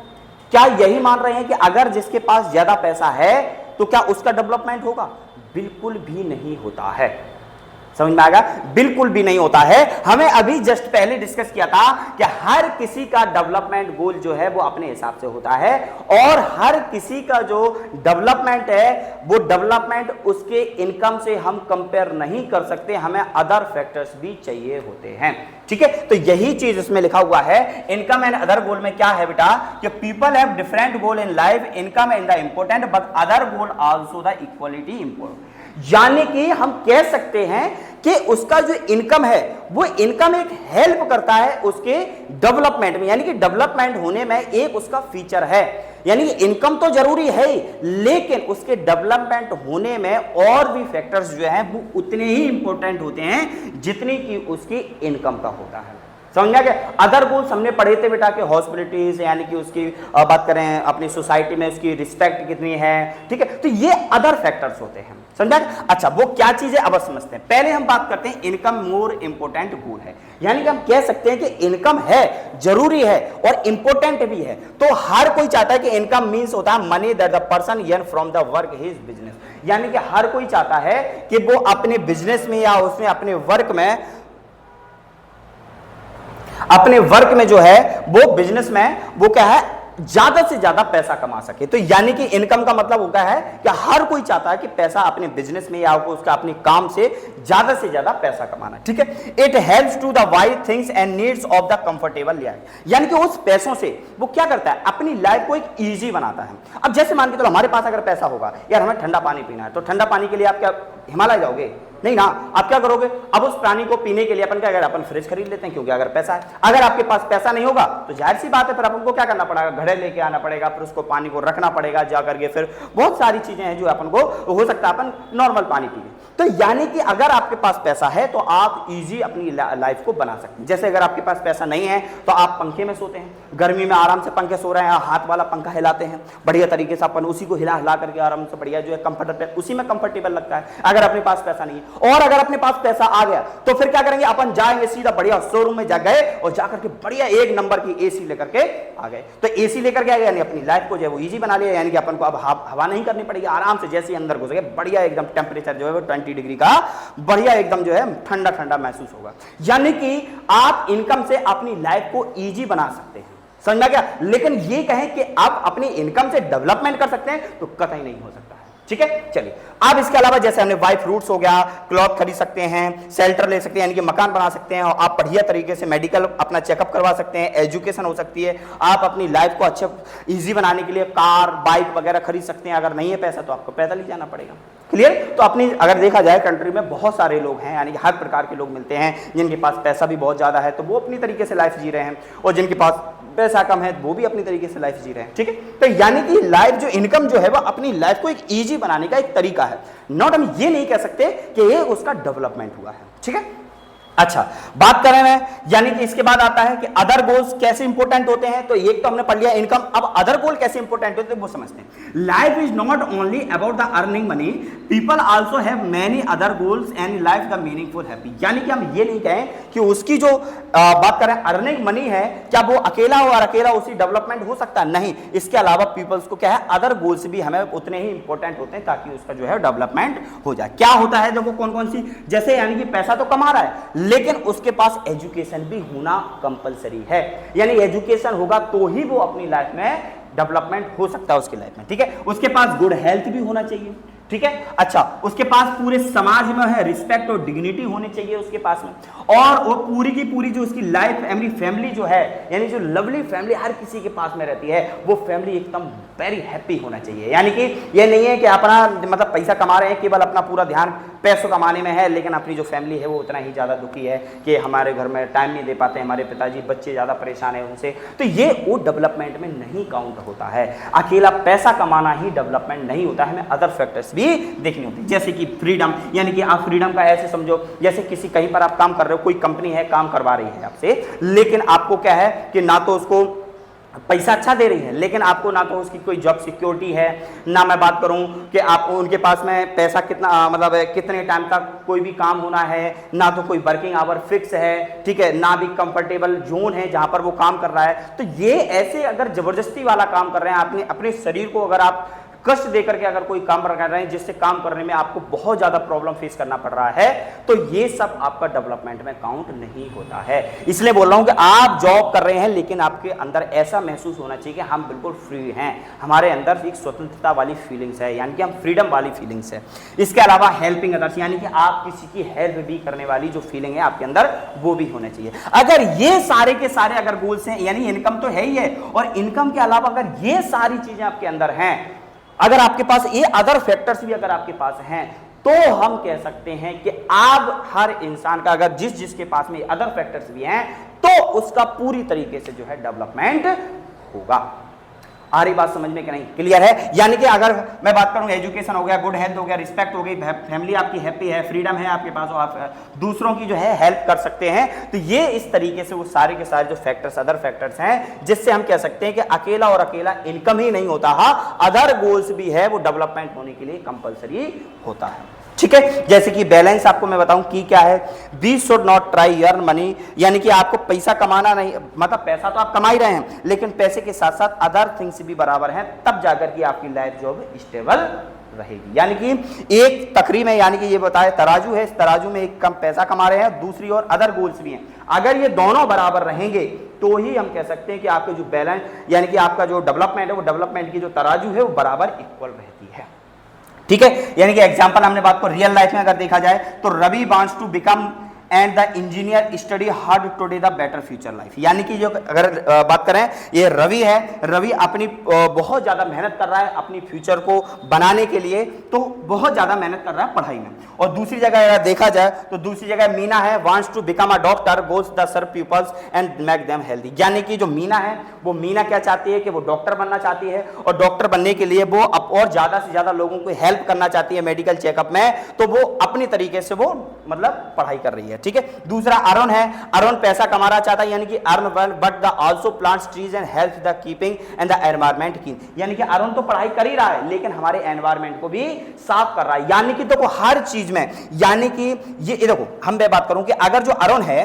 क्या यही मान रहे हैं कि अगर जिसके पास ज्यादा पैसा है तो क्या उसका डेवलपमेंट होगा? बिल्कुल भी नहीं होता है। समझ में आएगा? बिल्कुल भी नहीं होता है। हमें अभी जस्ट पहले डिस्कस किया था कि हर किसी का डेवलपमेंट गोल जो है वो अपने हिसाब से होता है और हर किसी का जो डेवलपमेंट है वो डेवलपमेंट उसके इनकम से हम कंपेयर नहीं कर सकते, हमें अदर फैक्टर्स भी चाहिए होते हैं। ठीक है, तो यही चीज इसमें लिखा हुआ है। इनकम एंड अदर गोल में क्या है बेटा कि people have different goal in life, income and the important but other goal also the equality important. यानी कि हम कह सकते हैं कि उसका जो इनकम है वो इनकम एक हेल्प करता है उसके डेवलपमेंट में, यानी कि डेवलपमेंट होने में एक उसका फीचर है। यानी कि इनकम तो जरूरी है लेकिन उसके डेवलपमेंट होने में और भी फैक्टर्स जो हैं वो उतने ही इंपॉर्टेंट होते हैं जितनी कि उसकी इनकम का होता है। समझ गया? अदर गोल्स हमने पढ़े थे बेटा कि हॉस्पिटलिटीज, यानी कि उसकी बात करें अपनी सोसाइटी में उसकी रिस्पेक्ट कितनी है। ठीक है, तो ये अदर फैक्टर्स होते हैं। समझा? अच्छा, वो क्या चीज है अब समझते हैं। पहले हम बात करते हैं इनकम मोर इंपोर्टेंट गोल है। यानी कि हम कह सकते हैं कि इनकम है, जरूरी है और इंपोर्टेंट भी है। तो हर कोई चाहता है कि इनकम मींस होता है money that the person earn from the work his business. यानी कि हर कोई चाहता है कि वो अपने बिजनेस में या उसमें अपने वर्क में जो है वो बिजनेस में वो क्या है ज्यादा से ज्यादा पैसा कमा सके। तो यानी कि इनकम का मतलब होता है कि हर कोई चाहता है कि पैसा अपने बिजनेस में या उसका अपने काम से ज्यादा पैसा कमाना, ठीक है। It helps to the why things and needs of the comfortable life, यानी कि उस पैसों से वो क्या करता है, अपनी लाइफ को एक इजी बनाता है। अब जैसे मान के चलो हमारे पास अगर पैसा होगा, यार हमें ठंडा पानी पीना है, तो ठंडा पानी के लिए आप क्या हिमालय जाओगे? नहीं ना, आप क्या करोगे? अब उस पानी को पीने के लिए अपन क्या करें, अपन फ्रिज खरीद लेते हैं, क्योंकि अगर पैसा है। अगर आपके पास पैसा नहीं होगा तो जाहिर सी बात है फिर अपन को क्या करना पड़ेगा, घड़े लेके आना पड़ेगा, फिर उसको पानी को रखना पड़ेगा जा करके, फिर बहुत सारी चीजें हैं जो अपन को हो सकता है अपन नॉर्मल पानी पिए। तो यानी कि अगर आपके पास पैसा है तो आप इजी अपनी लाइफ को बना सकते हैं। जैसे अगर आपके पास पैसा नहीं है तो आप पंखे में सोते हैं, गर्मी में आराम से पंखे सो रहे हैं, हाथ वाला पंखा हिलाते हैं बढ़िया तरीके से, अपन उसी को हिला हिला करके आराम से बढ़िया जो है कंफर्टेबल, उसी में कंफर्टेबल लगता है अगर अपने पास पैसा नहीं है। और अगर अपने पास पैसा आ गया तो फिर क्या करेंगे, अपन जाएंगे सीधा बढ़िया शोरूम में जा गए और जाकर के बढ़िया एक नंबर की एसी लेकर के आ गए। तो एसी लेकर के आ गए यानी अपनी लाइफ को जो है वो इजी बना लिया, यानी कि अपन को अब हवा नहीं करनी पड़ेगी, आराम से जैसे अंदर घुस गए बढ़िया एकदम टेम्परेचर जो है वो 20 डिग्री का बढ़िया एकदम जो है ठंडा ठंडा महसूस होगा। यानी कि आप इनकम से अपनी लाइफ को इजी बना सकते हैं, समझना क्या। लेकिन ये कहें कि आप अपनी इनकम से डेवलपमेंट कर सकते हैं तो कतई नहीं हो सकता है, ठीक है। चलिए अब इसके अलावा जैसे हमने वाई फ्रूट्स हो गया, क्लॉथ खरीद सकते हैं, शेल्टर ले सकते हैं यानी कि मकान बना सकते हैं, और आप बढ़िया तरीके से मेडिकल अपना चेकअप करवा सकते हैं, एजुकेशन हो सकती है, आप अपनी लाइफ को अच्छे इजी बनाने के लिए कार बाइक वगैरह खरीद सकते हैं। अगर नहीं है पैसा तो आपको पैदल ही जाना पड़ेगा, क्लियर। तो अपनी अगर देखा जाए कंट्री में बहुत सारे लोग हैं, यानी कि हर प्रकार के लोग मिलते हैं, जिनके पास पैसा भी बहुत ज्यादा है तो वो अपनी तरीके से लाइफ जी रहे हैं, और जिनके पास पैसा कम है वो भी अपनी तरीके से लाइफ जी रहे हैं, ठीक है। तो यानी कि लाइफ जो इनकम जो है वो अपनी लाइफ को एक इजी बनाने का एक तरीका है, नॉट हम ये नहीं कह सकते कि ये उसका डेवलपमेंट हुआ है, ठीक है। अच्छा बात करें मैं, यानी कि इसके बाद आता है कि अदर गोल्स कैसे इंपॉर्टेंट होते हैं। तो एक तो हमने पढ़ लिया इनकम, अब अदर गोल कैसे इंपॉर्टेंट होते हैं वो समझते हैं। Life is not only about the earning money, people also have many other goals and life the meaningful happy. यानी कि हम ये नहीं कहें कि उसकी जो बात करें अर्निंग मनी है, क्या वो अकेला हो और अकेला उसी डेवलपमेंट हो सकता है? नहीं, इसके अलावा पीपल्स को क्या है, अदर गोल्स भी हमें उतने ही इंपॉर्टेंट होते हैं ताकि उसका जो है डेवलपमेंट हो जाए। क्या होता है देखो कौन कौन सी, जैसे यानी कि पैसा तो कमा रहा है लेकिन उसके पास एजुकेशन भी होना कंपलसरी है, यानी एजुकेशन होगा तो ही वो अपनी लाइफ में डेवलपमेंट हो सकता है उसकी लाइफ में, ठीक है। उसके पास गुड हेल्थ भी होना चाहिए, ठीक है। अच्छा उसके पास पूरे समाज में है रिस्पेक्ट और डिग्निटी होनी चाहिए उसके पास में, और वो पूरी की पूरी जो उसकी लाइफ फैमिली जो है, यानी जो लवली फैमिली हर किसी के पास में रहती है, वो फैमिली एकदम वेरी हैप्पी होना चाहिए। यानी कि ये नहीं है कि अपना मतलब पैसा कमा रहे हैं, केवल अपना पूरा ध्यान पैसों कमाने में है, लेकिन अपनी जो फैमिली है वो उतना ही ज्यादा दुखी है कि हमारे घर में टाइम नहीं दे पाते, हमारे पिताजी बच्चे ज्यादा परेशान है उनसे। तो ये वो डेवलपमेंट में नहीं काउंट होता है। अकेला पैसा कमाना ही डेवलपमेंट नहीं होता है, हमें अदर फैक्टर्स भी देखनी होती है, जैसे कि फ्रीडम, यानी कि आप फ्रीडम का ऐसे समझो जैसे किसी कहीं पर आप काम कर रहे हो, कोई कंपनी है काम करवा रही है आपसे, लेकिन आपको क्या है कि ना तो उसको पैसा अच्छा दे रही है, लेकिन आपको ना तो उसकी कोई जॉब सिक्योरिटी है, ना मैं बात करूं कि आपको उनके पास में पैसा कितना मतलब कितने टाइम तक कोई भी काम होना है, ना तो कोई वर्किंग आवर फिक्स है, ठीक है, ना भी कंफर्टेबल जोन है जहां पर वो काम कर रहा है। तो ये ऐसे अगर जबरदस्ती वाला काम कर रहे हैं, अपने शरीर को अगर आप कष्ट देकर के अगर कोई काम कर रहे हैं जिससे काम करने में आपको बहुत ज्यादा प्रॉब्लम फेस करना पड़ रहा है, तो ये सब आपका डेवलपमेंट में काउंट नहीं होता है। इसलिए बोल रहा हूं कि आप जॉब कर रहे हैं लेकिन आपके अंदर ऐसा महसूस होना चाहिए कि हम बिल्कुल फ्री हैं, हमारे अंदर एक स्वतंत्रता वाली फीलिंग्स है, यानी कि हम फ्रीडम वाली फीलिंग्स है। इसके अलावा हेल्पिंग अदर्स, यानी कि आप किसी की हेल्प भी करने वाली जो फीलिंग है आपके अंदर वो भी होना चाहिए। अगर ये सारे के सारे अगर गोल्स हैं, यानी इनकम तो है ही है, और इनकम के अलावा अगर ये सारी चीजें आपके अंदर हैं, अगर आपके पास ये अदर फैक्टर्स भी अगर आपके पास हैं, तो हम कह सकते हैं कि आप हर इंसान का अगर जिसके पास में अदर फैक्टर्स भी हैं तो उसका पूरी तरीके से जो है डेवलपमेंट होगा। आ रही बात समझ में कि नहीं, क्लियर है। यानी कि अगर मैं बात करूं एजुकेशन हो गया, गुड हेल्थ हो गया, रिस्पेक्ट हो गई, फैमिली आपकी हैप्पी है, फ्रीडम है आपके पास, आप दूसरों की जो है हेल्प कर सकते हैं, तो ये इस तरीके से वो सारे के सारे जो फैक्टर्स अदर फैक्टर्स हैं जिससे हम कह सकते हैं कि अकेला और अकेला इनकम ही नहीं होता, हाँ अदर गोल्स भी है वो डेवलपमेंट होने के लिए कंपलसरी होता है, ठीक है। जैसे कि बैलेंस आपको मैं बताऊं कि क्या है, we should not try earn money, यानी कि आपको पैसा कमाना नहीं, मतलब पैसा तो आप कमा ही रहे हैं लेकिन पैसे के साथ साथ अदर थिंग्स भी बराबर हैं, तब जाकर के आपकी लाइफ जो है स्टेबल रहेगी। यानी कि एक तकरीर में, यानी कि ये बताए तराजू है, इस तराजू में एक कम पैसा कमा रहे हैं, दूसरी ओर अदर गोल्स भी हैं। अगर ये दोनों बराबर रहेंगे तो ही हम कह सकते हैं कि आपके जो बैलेंस, यानी कि आपका जो डेवलपमेंट है, वो डेवलपमेंट की जो तराजू है वो बराबर इक्वल रहती है। ठीक है, यानी कि एग्जांपल हमने बात को रियल लाइफ में अगर देखा जाए तो Ravi wants to become and the engineer study hard today the better future life. यानी कि जो अगर बात करें, ये रवि है, रवि अपनी बहुत ज्यादा मेहनत कर रहा है अपनी फ्यूचर को बनाने के लिए, तो बहुत ज्यादा मेहनत कर रहा है पढ़ाई में। और दूसरी जगह अगर देखा जाए तो दूसरी जगह मीना है, wants to become a doctor, goals the serve peoples and make them healthy. यानी कि जो मीना है, वो मीना क्या चाहती है कि वो डॉक्टर बनना चाहती है, और डॉक्टर बनने के लिए वो और ज्यादा से ज्यादा लोगों को हेल्प करना चाहती है मेडिकल चेकअप में, तो वो अपनी तरीके से वो मतलब पढ़ाई कर रही है। ठीक है, दूसरा अरुण है, अरुण पैसा कमाना चाहता है, यानी कि earn well but the also plants trees and help the keeping and the environment clean. यानी कि अरुण तो पढ़ाई कर ही रहा है लेकिन हमारे एनवायरनमेंट को भी साफ कर रहा है। यानी कि देखो हर चीज में, यानी कि ये देखो हम बात करूं कि अगर जो अरुण है,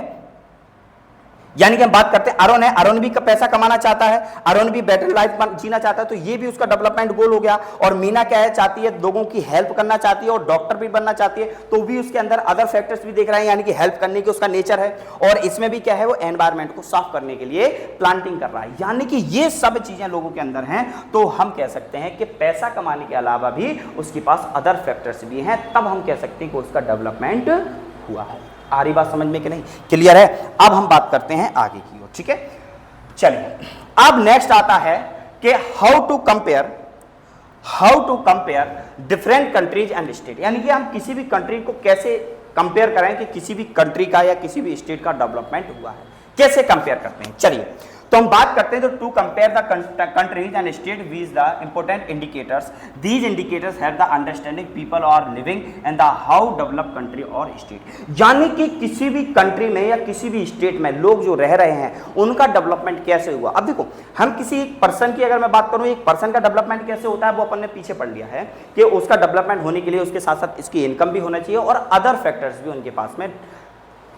यानी कि हम बात करते हैं अरुण है, अरुण भी पैसा कमाना चाहता है, अरुण भी बेटर लाइफ जीना चाहता है, तो ये भी उसका डेवलपमेंट गोल हो गया। और मीना क्या है, चाहती है लोगों की हेल्प करना चाहती है और डॉक्टर भी बनना चाहती है, तो भी उसके अंदर अदर फैक्टर्स भी देख रहे हैं, यानी कि हेल्प करने की उसका नेचर है। और इसमें भी क्या है, वो एनवायरमेंट को साफ करने के लिए प्लांटिंग कर रहा है। यानी कि ये सब चीजें लोगों के अंदर हैं, तो हम कह सकते हैं कि पैसा कमाने के अलावा भी उसके पास अदर फैक्टर्स भी हैं, तब हम कह सकते हैं कि उसका डेवलपमेंट हुआ है। आ रही बात समझ में कि नहीं? क्लियर है? अब हम बात करते हैं आगे की ओर। ठीक है, चलिए अब नेक्स्ट आता है कि how to compare different countries and state. यानी कि हम किसी भी कंट्री को कैसे कंपेयर करें कि किसी भी कंट्री का या किसी भी स्टेट का डेवलपमेंट हुआ है, कैसे कंपेयर करते हैं। चलिए तो हम बात करते हैं तो to compare the countries and state with the important indicators, these indicators have the understanding people are living and the how develop country और स्टेट। यानी कि किसी भी कंट्री में या किसी भी स्टेट में लोग जो रह रहे हैं उनका डेवलपमेंट कैसे हुआ। अब देखो हम किसी एक पर्सन की अगर मैं बात करूं, एक पर्सन का डेवलपमेंट कैसे होता है वो अपन ने पीछे पढ़ लिया है कि उसका डेवलपमेंट होने के लिए उसके साथ साथ इसकी इनकम भी होना चाहिए और अदर फैक्टर्स भी उनके पास में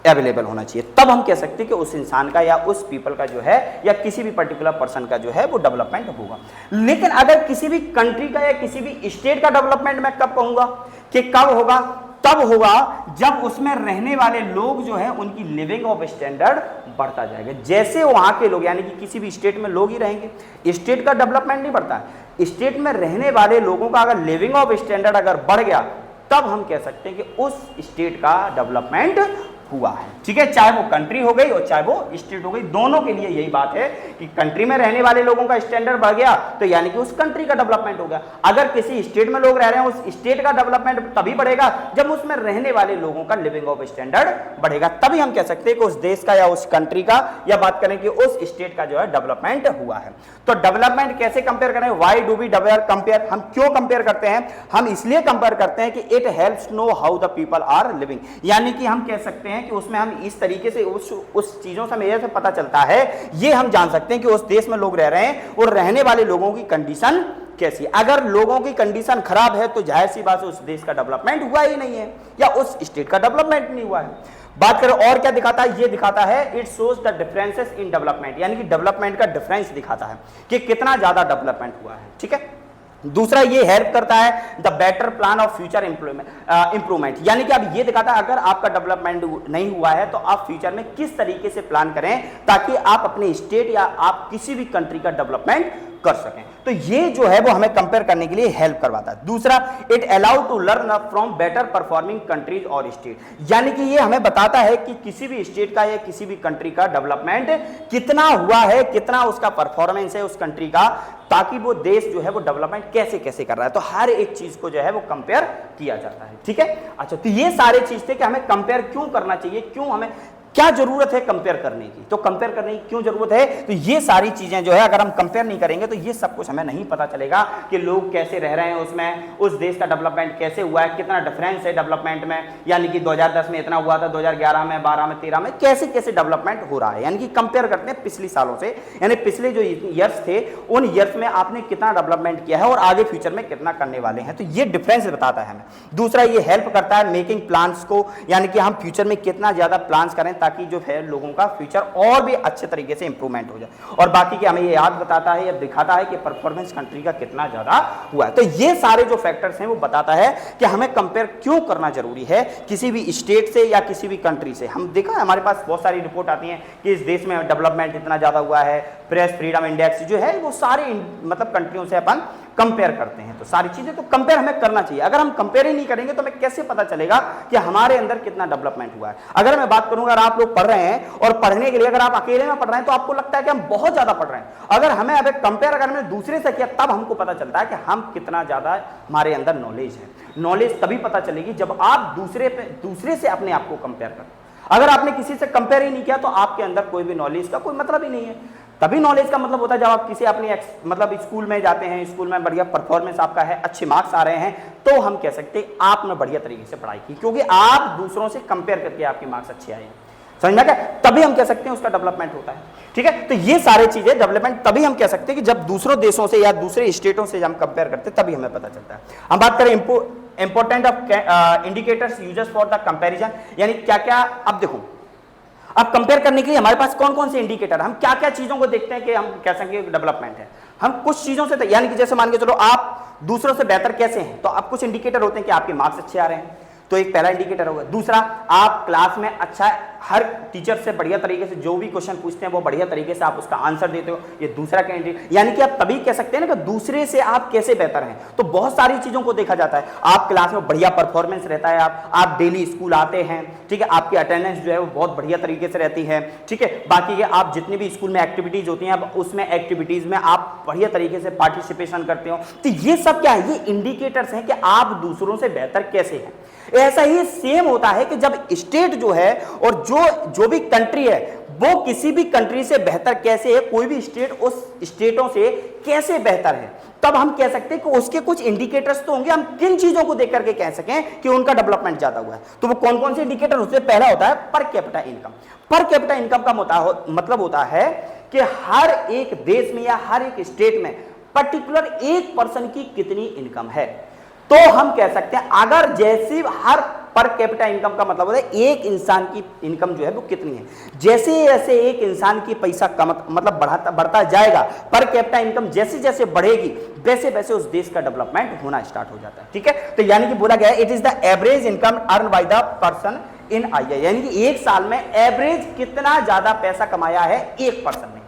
अवेलेबल होना चाहिए, तब हम कह सकते हैं कि उस इंसान का या उस पीपल का जो है या किसी भी पर्टिकुलर पर्सन का जो है वो डेवलपमेंट होगा। लेकिन अगर किसी भी कंट्री का या किसी भी स्टेट का डेवलपमेंट मैं कब कहूंगा कि कब होगा, तब होगा जब उसमें रहने वाले लोग जो है उनकी लिविंग ऑफ स्टैंडर्ड बढ़ता जाएगा। जैसे वहां के लोग, यानी कि किसी भी स्टेट में लोग ही रहेंगे, स्टेट का डेवलपमेंट नहीं बढ़ता है। स्टेट में रहने वाले लोगों का अगर लिविंग ऑफ स्टैंडर्ड अगर बढ़ गया, तब हम कह सकते हैं कि उस स्टेट का डेवलपमेंट हुआ है। ठीक है, चाहे वो कंट्री हो गई और चाहे वो स्टेट हो गई, दोनों के लिए यही बात है कि कंट्री में रहने वाले लोगों का स्टैंडर्ड बढ़ गया तो यानी कि उस कंट्री का डेवलपमेंट हो गया। अगर किसी स्टेट में लोग रह रहे हैं, उस स्टेट का डेवलपमेंट तभी बढ़ेगा जब उसमें रहने वाले लोगों का लिविंग ऑफ स्टैंडर्ड बढ़ेगा, तभी हम कह सकते हैं कि उस देश का या उस कंट्री का या बात करें कि उस स्टेट का जो है डेवलपमेंट हुआ है। तो डेवलपमेंट कैसे कंपेयर करें, व्हाई डू वी कंपेयर, हम क्यों कंपेयर करते हैं? हम इसलिए कंपेयर करते हैं कि it helps know how the people are living. यानी कि हम कह सकते हैं कि उसमें हम इस तरीके से उस चीजों से मेरे से पता चलता है, ये हम जान सकते हैं कि उस देश में लोग रह रहे हैं और रहने वाले लोगों की कंडीशन कैसी है। अगर लोगों की कंडीशन खराब है तो जाहिर सी बात है उस देश का डेवलपमेंट हुआ ही नहीं है या उस स्टेट का डेवलपमेंट नहीं हुआ है। बात करें और क्या दिखाता है, ये दिखाता है it shows the differences in development, यानी कि डेवलपमेंट का डिफरेंस दिखाता है कि कितना ज्यादा डेवलपमेंट हुआ है। ठीक है, दूसरा ये हेल्प करता है the better plan of future improvement, यानी कि अब ये दिखाता है अगर आपका डेवलपमेंट नहीं हुआ है तो आप फ्यूचर में किस तरीके से प्लान करें ताकि आप अपने स्टेट या आप किसी भी कंट्री का डेवलपमेंट कर सकें। तो ये जो है वो हमें कंपेयर करने के लिए हेल्प करवाता है। दूसरा, it allow to learn from better performing countries और स्टेट, यानी कि ये हमें बताता है कि किसी भी स्टेट का या किसी भी कंट्री का डेवलपमेंट कितना हुआ है, कितना उसका परफॉर्मेंस है उस कंट्री का, ताकि वो देश जो है वो डेवलपमेंट कैसे कैसे कर रहा है। तो हर एक चीज को जो है वो कंपेयर किया जाता है। ठीक है, अच्छा, तो ये सारे चीज थे कि हमें कंपेयर क्यों करना चाहिए, क्यों हमें क्या जरूरत है कंपेयर करने की, तो कंपेयर करने की क्यों जरूरत है, तो ये सारी चीजें जो है अगर हम कंपेयर नहीं करेंगे तो ये सब कुछ हमें नहीं पता चलेगा कि लोग कैसे रह रहे हैं उसमें, उस देश का डेवलपमेंट कैसे हुआ है, कितना डिफरेंस है डेवलपमेंट में, यानी कि 2010 में इतना हुआ था, 2011 में, 12 में, 13 में कैसे कैसे डेवलपमेंट हो रहा है। यानी कि कंपेयर करते हैं पिछले सालों से, यानी पिछले जो ईयर्स थे उन ईयर्स में आपने कितना डेवलपमेंट किया है और आगे फ्यूचर में कितना करने वाले हैं, तो ये डिफरेंस बताता है हमें। दूसरा, ये हेल्प करता है मेकिंग प्लान्स को, यानी कि हम फ्यूचर में कितना ज्यादा प्लान्स करें ताकि जो है लोगों का फ्यूचर और भी अच्छे तरीके से इंप्रूवमेंट हो जाए। और बाकी कि हमें ये याद बताता है या दिखाता है कि परफॉर्मेंस कंट्री का कितना ज्यादा हुआ है। तो ये सारे जो फैक्टर्स हैं वो बताता है कि हमें कंपेयर क्यों करना जरूरी है किसी भी स्टेट से या किसी भी कंट्री से। हम देखा है हमारे पास बहुत सारी रिपोर्ट आती है कि इस देश में डेवलपमेंट इतना ज्यादा हुआ है, प्रेस फ्रीडम इंडेक्स जो है वो सारे मतलब कंट्रियों से अपन कंपेयर करते हैं। तो सारी चीजें तो कंपेयर हमें करना चाहिए। अगर हम कंपेयर ही नहीं करेंगे तो हमें कैसे पता चलेगा कि हमारे अंदर कितना डेवलपमेंट हुआ है। अगर मैं बात करूं, अगर आप लोग पढ़ रहे हैं और पढ़ने के लिए अगर आप अकेले में पढ़ रहे हैं तो आपको लगता है कि हम बहुत ज्यादा पढ़ रहे हैं। अगर हमें अब कंपेयर अगर हमने दूसरे से किया तब हमको पता चलता है कि हम कितना ज्यादा हमारे अंदर नॉलेज है। नॉलेज तभी पता चलेगी जब आप दूसरे से अपने आप को कंपेयर करें। अगर आपने किसी से कंपेयर ही नहीं किया तो आपके अंदर कोई भी नॉलेज का कोई मतलब ही नहीं है। तभी नॉलेज का मतलब होता है जब आप किसी अपने मतलब स्कूल में जाते हैं, स्कूल में बढ़िया परफॉर्मेंस आपका है, अच्छे मार्क्स आ रहे हैं, तो हम कह सकते हैं आपने बढ़िया तरीके से पढ़ाई की, क्योंकि आप दूसरों से कंपेयर करके आपके मार्क्स अच्छे आए हैं। समझ में क्या? तभी हम कह सकते हैं उसका डेवलपमेंट होता है। ठीक है, तो ये सारी चीजें डेवलपमेंट तभी हम कह सकते हैं कि जब दूसरों देशों से या दूसरे स्टेटों से हम कंपेयर करते हैं तभी हमें पता चलता है। हम बात करें important of indicators users for the comparison, यानी क्या क्या। अब देखो, अब कंपेयर करने के लिए हमारे पास कौन कौन से इंडिकेटर, हम क्या क्या चीजों को देखते हैं कि हम कह सकें डेवलपमेंट है। हम कुछ चीजों से, यानी कि जैसे मान के चलो आप दूसरों से बेहतर कैसे हैं, तो आप कुछ इंडिकेटर होते हैं कि आपके मार्क्स अच्छे आ रहे हैं, तो एक पहला इंडिकेटर होगा। दूसरा, आप क्लास में अच्छा, हर टीचर से बढ़िया तरीके से जो भी क्वेश्चन पूछते हैं वो बढ़िया तरीके से आप उसका आंसर देते हो, ये दूसरा का इंडिकेटर। यानी कि आप तभी कह सकते हैं ना कि दूसरे से आप कैसे बेहतर हैं। तो बहुत सारी चीजों को देखा जाता है। आप क्लास में बढ़िया परफॉर्मेंस रहता है, आप डेली स्कूल आते हैं, ठीक है, आपकी अटेंडेंस जो है वो बहुत बढ़िया तरीके से रहती है, ठीक है। बाकी के आप जितनी भी स्कूल में एक्टिविटीज होती हैं, अब उसमें एक्टिविटीज में आप बढ़िया तरीके से पार्टिसिपेशन करते हो। तो ये सब क्या है? ये इंडिकेटर्स हैं कि आप दूसरों से बेहतर कैसे हैं। ऐसा ही सेम होता है कि जब स्टेट जो है और जो भी कंट्री है वो किसी भी कंट्री से बेहतर कैसे है, कोई भी स्टेट उस स्टेटों से कैसे बेहतर है, तब हम कह सकते हैं कि उसके कुछ इंडिकेटर्स तो होंगे। हम किन चीजों को देख करके कह सकें कि उनका डेवलपमेंट ज्यादा हुआ है। तो वो कौन कौन से इंडिकेटर? उससे पहला होता है per capita income. Per capita income का मतलब होता है कि हर एक देश में या हर एक स्टेट में पर्टिकुलर एक पर्सन की कितनी इनकम है। तो हम कह सकते हैं अगर जैसे हर पर कैपिटा इनकम का मतलब होता है एक इंसान की इनकम जो है वो कितनी है, जैसे जैसे एक इंसान की पैसा कम मतलब बढ़ता जाएगा, पर कैपिटा इनकम जैसे जैसे बढ़ेगी वैसे वैसे उस देश का डेवलपमेंट होना स्टार्ट हो जाता है। ठीक है, तो यानी कि बोला गया it is the average income earn by the person in I, यानी कि एक साल में एवरेज कितना ज्यादा पैसा कमाया है एक पर्सन ने,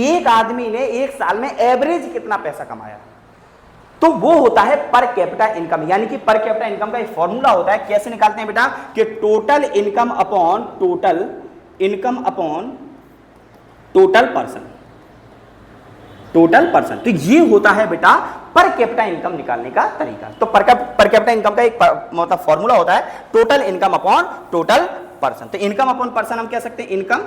एक आदमी ने एक साल में एवरेज कितना पैसा कमाया है, तो वो होता है पर कैपिटा इनकम। यानी कि पर कैपिटा इनकम का एक फॉर्मूला होता है, कैसे निकालते हैं बेटा, कि total income upon total person. तो ये होता है बेटा पर कैपिटा इनकम निकालने का तरीका। तो पर कैपिटा इनकम का एक मतलब फॉर्मूला होता है total income upon total person. तो इनकम अपॉन पर्सन हम कह सकते हैं इनकम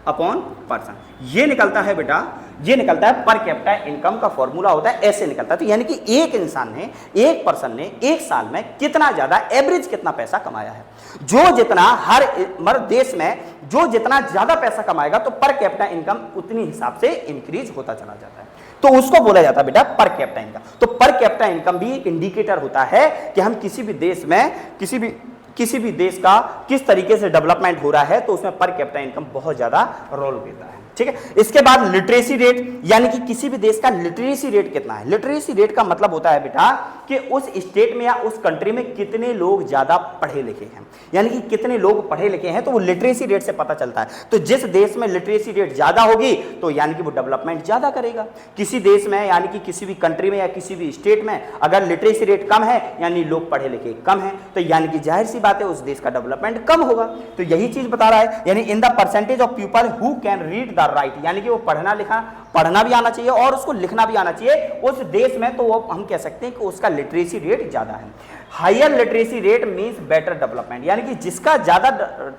अपॉन पर्सन, ये निकलता है बेटा, ये निकलता है पर कैपिटा इनकम का फॉर्मूला होता है, ऐसे निकलता है। तो यानी कि एक इंसान ने, एक पर्सन ने एक साल में कितना ज्यादा एवरेज कितना पैसा कमाया है। जो जितना हर देश में जो जितना ज्यादा पैसा कमाएगा तो पर कैपिटा इनकम उतनी हिसाब से इंक्रीज होता चला जाता है, तो उसको बोला जाता है बेटा पर कैपिटा इनकम। तो पर कैपिटा इनकम भी एक इंडिकेटर होता है कि हम किसी भी देश में किसी भी देश का किस तरीके से डेवलपमेंट हो रहा है, तो उसमें पर कैपिटा इनकम बहुत ज्यादा रोल देता है। ठीक है, इसके बाद लिटरेसी रेट, यानी कि किसी भी देश का लिटरेसी रेट कितना है। लिटरेसी रेट का मतलब होता है बेटा कि उस स्टेट में या उस कंट्री में कितने लोग ज्यादा पढ़े लिखे हैं, यानी कि कितने लोग पढ़े लिखे हैं, तो वो लिटरेसी रेट से पता चलता है। तो जिस देश में लिटरेसी रेट ज्यादा होगी तो यानी कि वो डेवलपमेंट ज्यादा करेगा। किसी देश में यानी कि किसी भी कंट्री में या किसी भी स्टेट में अगर लिटरेसी रेट कम है यानी लोग पढ़े लिखे कम है, तो यानी कि जाहिर सी बात है उस देश का डेवलपमेंट कम होगा। तो यही चीज बता रहा है, यानी in the percentage of people who can read the right, यानी कि वो पढ़ना भी आना चाहिए और उसको लिखना भी आना चाहिए उस देश में, तो वो हम कह सकते हैं कि उसका लिटरेसी रेट ज्यादा है। Higher literacy rate means better development, यानी कि जिसका ज्यादा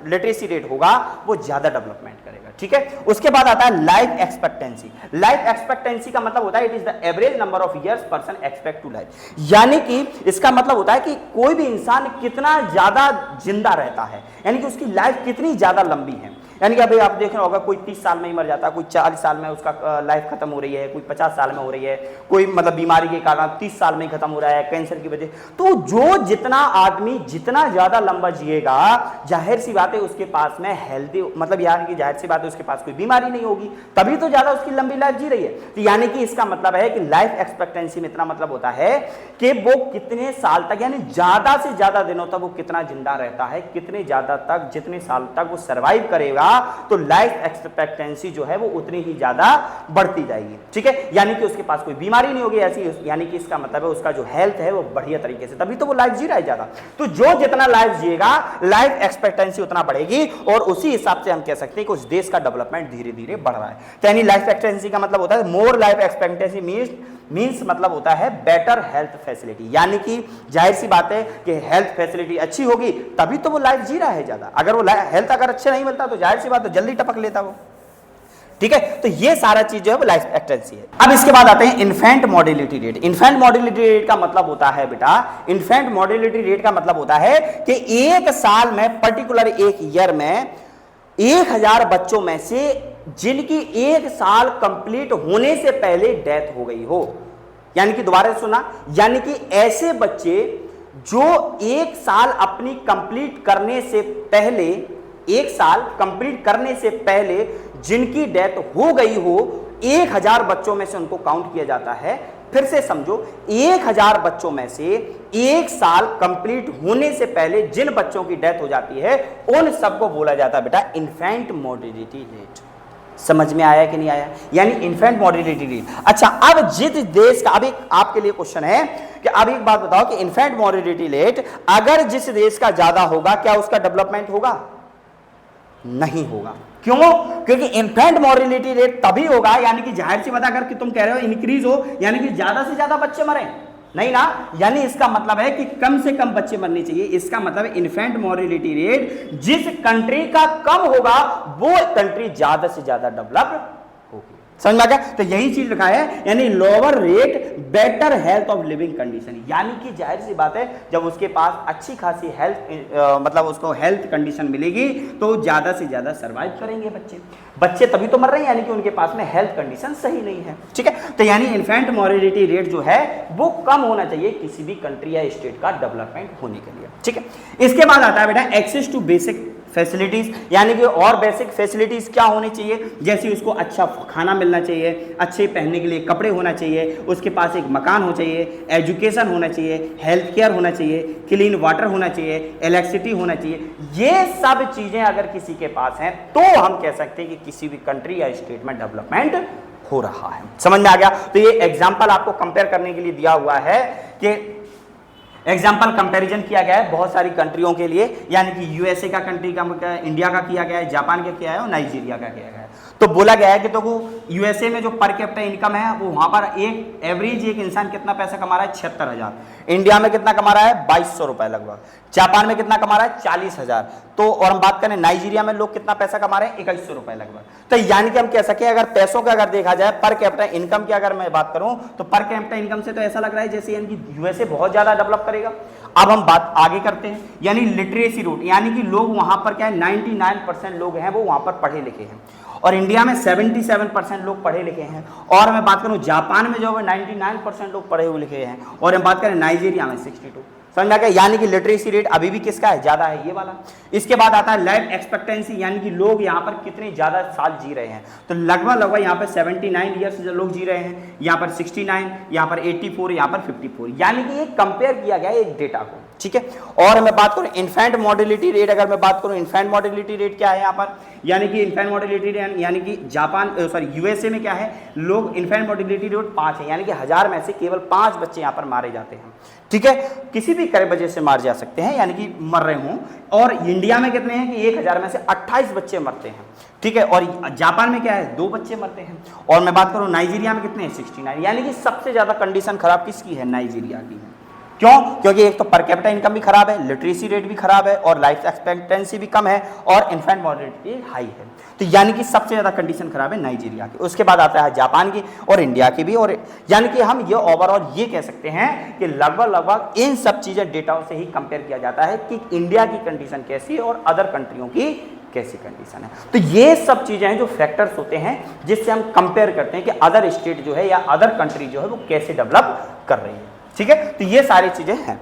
लिटरेसी रेट होगा वो ज्यादा डेवलपमेंट करेगा। ठीक है, उसके बाद आता है लाइफ एक्सपेक्टेंसी। लाइफ एक्सपेक्टेंसी का मतलब होता है it is the average number of years person expect to life, यानी कि इसका मतलब होता है कि कोई भी इंसान कितना ज्यादा जिंदा रहता है, यानी कि उसकी लाइफ कितनी ज्यादा लंबी है। यानी कि अभी आप देख रहे होगा कोई 30 साल में ही मर जाता है, कोई 40 साल में उसका लाइफ खत्म हो रही है, कोई 50 साल में हो रही है, कोई मतलब बीमारी के कारण 30 साल में ही खत्म हो रहा है कैंसर की वजह। तो जो जितना आदमी जितना ज्यादा लंबा जिएगा, जाहिर सी बात है उसके पास में हेल्दी मतलब यानी कि जाहिर सी बात है उसके पास कोई बीमारी नहीं होगी, तभी तो ज्यादा उसकी लंबी लाइफ जी रही है। तो यानी कि इसका मतलब है कि लाइफ एक्सपेक्टेंसी में इतना मतलब होता है कि वो कितने साल तक यानी ज्यादा से ज्यादा दिनों तक वो कितना जिंदा रहता है, कितने ज्यादा तक जितने साल तक वो सर्वाइव करेगा, तो लाइफ एक्सपेक्टेंसी जो है वो उतनी ही ज्यादा बढ़ती जाएगी। ठीक है, यानी कि उसके पास कोई बीमारी नहीं होगी ऐसी, यानी कि इसका मतलब है उसका जो हेल्थ है वो बढ़िया तरीके से, तभी तो वो लाइफ जी रहा है ज्यादा। तो जो जितना लाइफ जिएगा लाइफ एक्सपेक्टेंसी उतना बढ़ेगी, और उसी हिसाब से हम कह सकते हैं कि उस देश का डेवलपमेंट धीरे धीरे बढ़ रहा है। तो यानी लाइफ एक्सपेक्टेंसी का मतलब होता है मोर लाइफ एक्सपेक्टेंसी मींस मतलब होता है बेटर हेल्थ फैसिलिटी, यानी कि जाहिर सी बात है कि हेल्थ फैसिलिटी अच्छी होगी तभी तो वो लाइफ जी रहा है ज्यादा। अगर वो हेल्थ अगर अच्छा नहीं मिलता तो जाहिर सी बात है जल्दी टपक लेता वो। ठीक है, तो ये सारा चीज जो है वो लाइफ एक्सपेक्टेंसी है। अब इसके बाद आते हैं infant mortality rate. Infant mortality rate का मतलब होता है बेटा, इन्फेंट मोर्टेलिटी रेट का मतलब होता है कि एक साल में पर्टिकुलर एक ईयर में 1000 बच्चों में से जिनकी एक साल कंप्लीट होने से पहले डेथ हो गई हो, यानी कि दोबारा सुना, यानी कि ऐसे बच्चे जो एक साल अपनी कंप्लीट करने से पहले, एक साल कंप्लीट करने से पहले जिनकी डेथ हो गई हो, 1000 बच्चों में से उनको काउंट किया जाता है। फिर से समझो, 1000 बच्चों में से एक साल कंप्लीट होने से पहले जिन बच्चों की डेथ हो जाती है उन सबको बोला जाता है बेटा इन्फेंट मोर्टेलिटी रेट। समझ में आया कि नहीं आया, यानी इन्फेंट मोर्टेलिटी रेट। अच्छा, अब जिस देश का, अब एक आपके लिए क्वेश्चन है कि अब एक बात बताओ कि इन्फेंट मोर्टेलिटी रेट अगर जिस देश का ज्यादा होगा क्या उसका डेवलपमेंट होगा? नहीं होगा। क्यों? क्योंकि इन्फेंट मोर्टेलिटी रेट तभी होगा, यानी कि जाहिर सी बात अगर कि तुम कह रहे हो इंक्रीज हो यानी कि ज्यादा से ज्यादा बच्चे मरे, नहीं ना, यानी इसका मतलब है कि कम से कम बच्चे मरने चाहिए। इसका मतलब है इन्फेंट मोर्टेलिटी रेट जिस कंट्री का कम होगा वो कंट्री ज्यादा से ज्यादा डेवलप होगी। समझ में आ गया? तो यही चीज लिखा है, यानी lower rate better health of living condition, यानी कि जाहिर सी बात है जब उसके पास अच्छी खासी हेल्थ मतलब उसको हेल्थ कंडीशन मिलेगी तो ज्यादा से ज्यादा सर्वाइव करेंगे बच्चे तभी तो मर रहे हैं, यानी कि उनके पास में हेल्थ कंडीशन सही नहीं है। ठीक है, तो यानी इन्फेंट मोर्टेलिटी रेट जो है वो कम होना चाहिए किसी भी कंट्री या स्टेट का डेवलपमेंट होने के लिए। ठीक है, इसके बाद आता है बेटा एक्सेस टू बेसिक फैसिलिटीज, यानी कि और बेसिक फैसिलिटीज क्या होनी चाहिए, जैसे उसको अच्छा खाना मिलना चाहिए, अच्छे पहनने के लिए कपड़े होना चाहिए, उसके पास एक मकान होना चाहिए, एजुकेशन होना चाहिए, हेल्थ केयर होना चाहिए, क्लीन वाटर होना चाहिए, इलेक्ट्रिसिटी होना चाहिए। ये सब चीजें अगर किसी के पास हैं तो हम कह सकते हैं कि किसी भी कंट्री या स्टेट में डेवलपमेंट हो रहा है। समझ में आ गया? तो ये एग्जाम्पल आपको कंपेयर करने के लिए दिया हुआ है कि एग्जाम्पल कंपैरिजन किया गया है बहुत सारी कंट्रियों के लिए, यानी कि यूएसए का कंट्री का, इंडिया का किया गया है, जापान का किया है और नाइजीरिया का किया गया है। तो बोला गया है कि तो यूएसए में जो पर कैपिटा इनकम है वो वहां पर एक एवरेज एक इंसान कितना पैसा कमा रहा है 76,000, इंडिया में कितना कमा रहा है 2200 रुपए लगभग, जापान में कितना कमा रहा है 40,000, तो और हम बात करें नाइजीरिया में लोग कितना पैसा कमा रहे हैं 2100 रुपए लगभग। तो यानी कि हम कह सके अगर पैसों का अगर देखा जाए पर कैपिटा इनकम की अगर मैं बात करूं तो पर कैपिटा इनकम से तो ऐसा लग रहा है जैसे यानी कि यूएसए बहुत ज्यादा डेवलप करेगा। अब हम बात आगे करते हैं, यानी लिटरेसी रेट, यानी कि लोग वहां पर क्या है 99% लोग हैं वो वहां पर पढ़े लिखे हैं, और इंडिया में 77% लोग पढ़े लिखे हैं। और मैं बात करूं जापान में जो है 99% लोग पढ़े हुए लिखे हैं, और हम बात करें नाइजीरिया में 62। समझ आ गया? यानी कि लिटरेसी रेट अभी भी किसका है ज्यादा है, ये वाला। इसके बाद आता है लाइफ एक्सपेक्टेंसी, यानी कि लोग यहाँ पर कितने ज्यादा साल जी रहे हैं, तो लगभग यहाँ पर 79 ईयर्स लोग जी रहे हैं, यहाँ पर 69, यहाँ पर 84, यहाँ पर 54, यानी कि ये कंपेयर किया गया है एक डेटा को। ठीक है, और मैं बात करूं इन्फेंट मोर्टेलिटी रेट, अगर मैं बात करूं इन्फेंट मोर्टेलिटी रेट क्या है यहाँ पर, यानी कि इन्फेंट मोर्टेलिटी रेट यानी कि यूएसए में क्या है, लोग इन्फेंट मोर्टेलिटी रेट 5 है, यानी कि 1000 में से केवल 5 बच्चे यहाँ पर मारे जाते हैं। ठीक है, किसी भी वजह से मार जा सकते हैं, यानी कि मर रहे हों। और इंडिया में कितने हैं कि 1000 में से 28 बच्चे मरते हैं। ठीक है, और जापान में क्या है 2 बच्चे मरते हैं। और मैं बात करूं नाइजीरिया में कितने हैं 69, यानी कि सबसे ज्यादा कंडीशन खराब किसकी है, नाइजीरिया की है। क्यों? क्योंकि एक तो पर कैपिटा इनकम भी खराब है, लिटरेसी रेट भी खराब है, और लाइफ एक्सपेक्टेंसी भी कम है, और इन्फेंट मोर्टेलिटी हाई है। तो यानी कि सबसे ज्यादा कंडीशन खराब है नाइजीरिया की। उसके बाद आता है जापान की और इंडिया की भी, और यानी कि हम ये ओवरऑल ये कह सकते हैं कि लगभग इन सब चीजें डेटाओं से ही कंपेयर किया जाता है कि इंडिया की कंडीशन कैसी है और अदर कंट्रियों की कैसी कंडीशन है। तो ये सब चीजें हैं जो फैक्टर्स होते हैं जिससे हम कंपेयर करते हैं कि अदर स्टेट जो है या अदर कंट्री जो है वो कैसे डेवलप कर रही है। ठीक है, तो ये सारी चीजें हैं।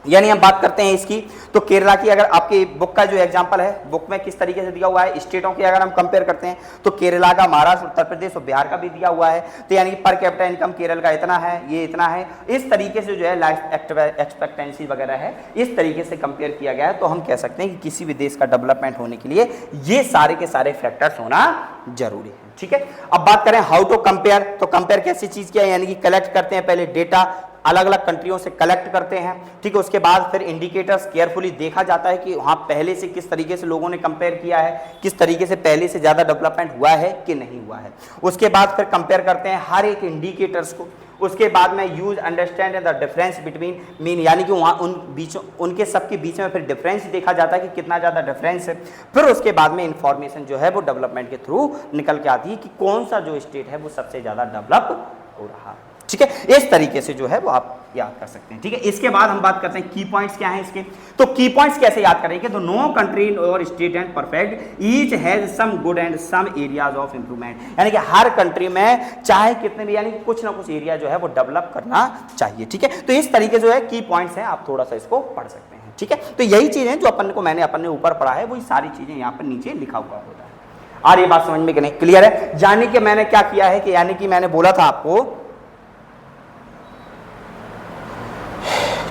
यानी हम बात करते हैं इसकी, तो केरला की अगर आपकी बुक का जो एग्जांपल है, बुक में किस तरीके से दिया हुआ है, स्टेटों की अगर हम कंपेयर करते हैं तो केरला का, महाराष्ट्र, उत्तर प्रदेश और बिहार का भी दिया हुआ है। तो यानी पर कैपिटा इनकम केरल का इतना है, ये इतना है, इस तरीके से जो है लाइफ एक्सपेक्टेंसी वगैरह है, इस तरीके से कंपेयर किया गया है। तो हम कह सकते हैं कि किसी भी देश का डेवलपमेंट होने के लिए ये सारे के सारे फैक्टर्स होना जरूरी है। ठीक है, अब बात करें हाउ टू कंपेयर, तो कंपेयर कैसी चीज किया है, यानी कि कलेक्ट करते हैं पहले डेटा, अलग अलग कंट्रियों से कलेक्ट करते हैं। ठीक है, उसके बाद फिर इंडिकेटर्स केयरफुली देखा जाता है कि वहां पहले से किस तरीके से लोगों ने कंपेयर किया है, किस तरीके से पहले से ज्यादा डेवलपमेंट हुआ है कि नहीं हुआ है। उसके बाद फिर कंपेयर करते हैं हर एक इंडिकेटर्स को। उसके बाद में use understand the difference between mean, यानी कि वहाँ उनके सबके बीच में फिर डिफरेंस देखा जाता है कि कितना ज़्यादा डिफरेंस है। फिर उसके बाद में इंफॉर्मेशन जो है वो डेवलपमेंट के थ्रू निकल के आती है कि कौन सा जो स्टेट है वो सबसे ज़्यादा डेवलप हो रहा है। ठीक है, इस तरीके से जो है वो आप याद कर सकते हैं। ठीक है, इसके बाद हम बात करते हैं की पॉइंट्स क्या हैं इसके। तो की पॉइंट्स कैसे याद करेंगे, तो नो कंट्री और state and perfect, each has some good and some areas of improvement, यानी कि हर कंट्री में चाहे कितने भी, यानी कुछ ना कुछ एरिया जो है वो डेवलप करना चाहिए। ठीक है, तो इस तरीके जो है की पॉइंट्स हैं, आप थोड़ा सा इसको पढ़ सकते हैं। ठीक है, तो यही चीजें जो मैंने ऊपर पढ़ा है, वही सारी चीजें यहाँ पर नीचे लिखा हुआ होता है। और ये बात समझ में कि नहीं, क्लियर है। यानी कि मैंने क्या किया है कि, यानी कि मैंने बोला था आपको,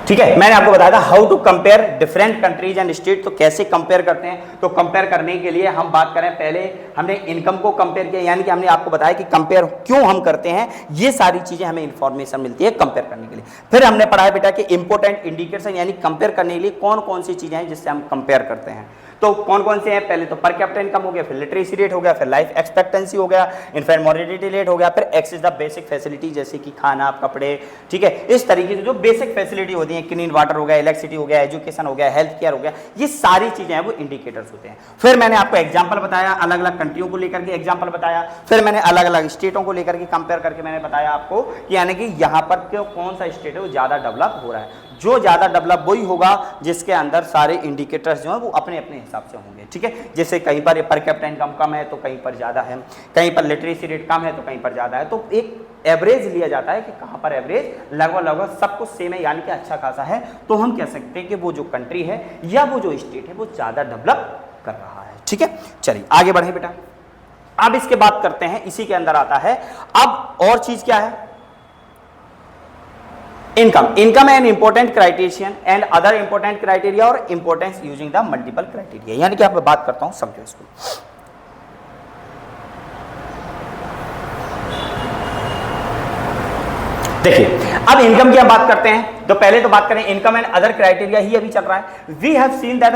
ठीक है, मैंने आपको बताया था how to compare different countries and state, तो कैसे कंपेयर करते हैं। तो कंपेयर करने के लिए हम बात करें, पहले हमने इनकम को कंपेयर किया, यानी कि हमने आपको बताया कि कंपेयर क्यों हम करते हैं, ये सारी चीजें हमें इंफॉर्मेशन मिलती है कंपेयर करने के लिए। फिर हमने पढ़ा है बेटा कि इंपोर्टेंट इंडिकेटर्स, यानी कंपेयर करने के लिए कौन कौन सी चीजें हैं जिससे हम कंपेयर करते हैं। तो कौन कौन से हैं, पहले तो पर कैपिटा इनकम हो गया, फिर लिटरेसी रेट हो गया, फिर लाइफ एक्सपेक्टेंसी हो गया, इनफैक्ट मॉर्टेलिटी रेट हो गया, फिर एक्सेस द बेसिक फैसिलिटी जैसे कि खाना, कपड़े। ठीक है, इस तरीके से जो बेसिक फैसिलिटी होती है, क्लीन वाटर हो गया, इलेक्ट्रिसिटी हो गया, एजुकेशन हो गया, हेल्थ केयर हो गया, ये सारी चीजें हैं वो इंडिकेटर्स होते हैं। फिर मैंने आपको एग्जाम्पल बताया, अलग अलग कंट्रियों को लेकर के एग्जाम्पल बताया, फिर मैंने अलग अलग स्टेटों को लेकर के कंपेयर करके मैंने बताया आपको कि यानी कि यहाँ पर कौन सा स्टेट है वो ज्यादा डेवलप हो रहा है। जो ज्यादा डेवलप वही होगा जिसके अंदर सारे इंडिकेटर्स जो हैं वो अपने अपने हिसाब से होंगे। ठीक है, जैसे कहीं पर कैपिटा इनकम कम है तो कहीं पर ज्यादा है, कहीं पर लिटरेसी रेट कम है तो कहीं पर ज्यादा है। तो एक एवरेज लिया जाता है कि कहां पर एवरेज लगभग लगभग सब कुछ सेम है, यानी कि अच्छा खासा है। तो हम कह सकते हैं कि वो जो कंट्री है या वो जो स्टेट है वो ज्यादा डेवलप कर रहा है। ठीक है, चलिए आगे बढ़े बेटा। अब इसके बात करते हैं, इसी के अंदर आता है अब और चीज क्या है, income an important criterion and other important criteria और importance using the multiple criteria. यानी कि आप बात करता हूं, समझो इसको। देखिए, अब इनकम की हम बात करते हैं, तो पहले तो बात करें इनकम एंड अदर क्राइटेरिया ही अभी चल रहा है। We have seen that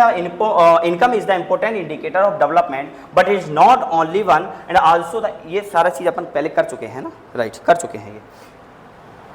income is the important indicator of development but is not only one and also the, ये सारा चीज अपन पहले कर चुके हैं ना, राइट, कर चुके हैं ये,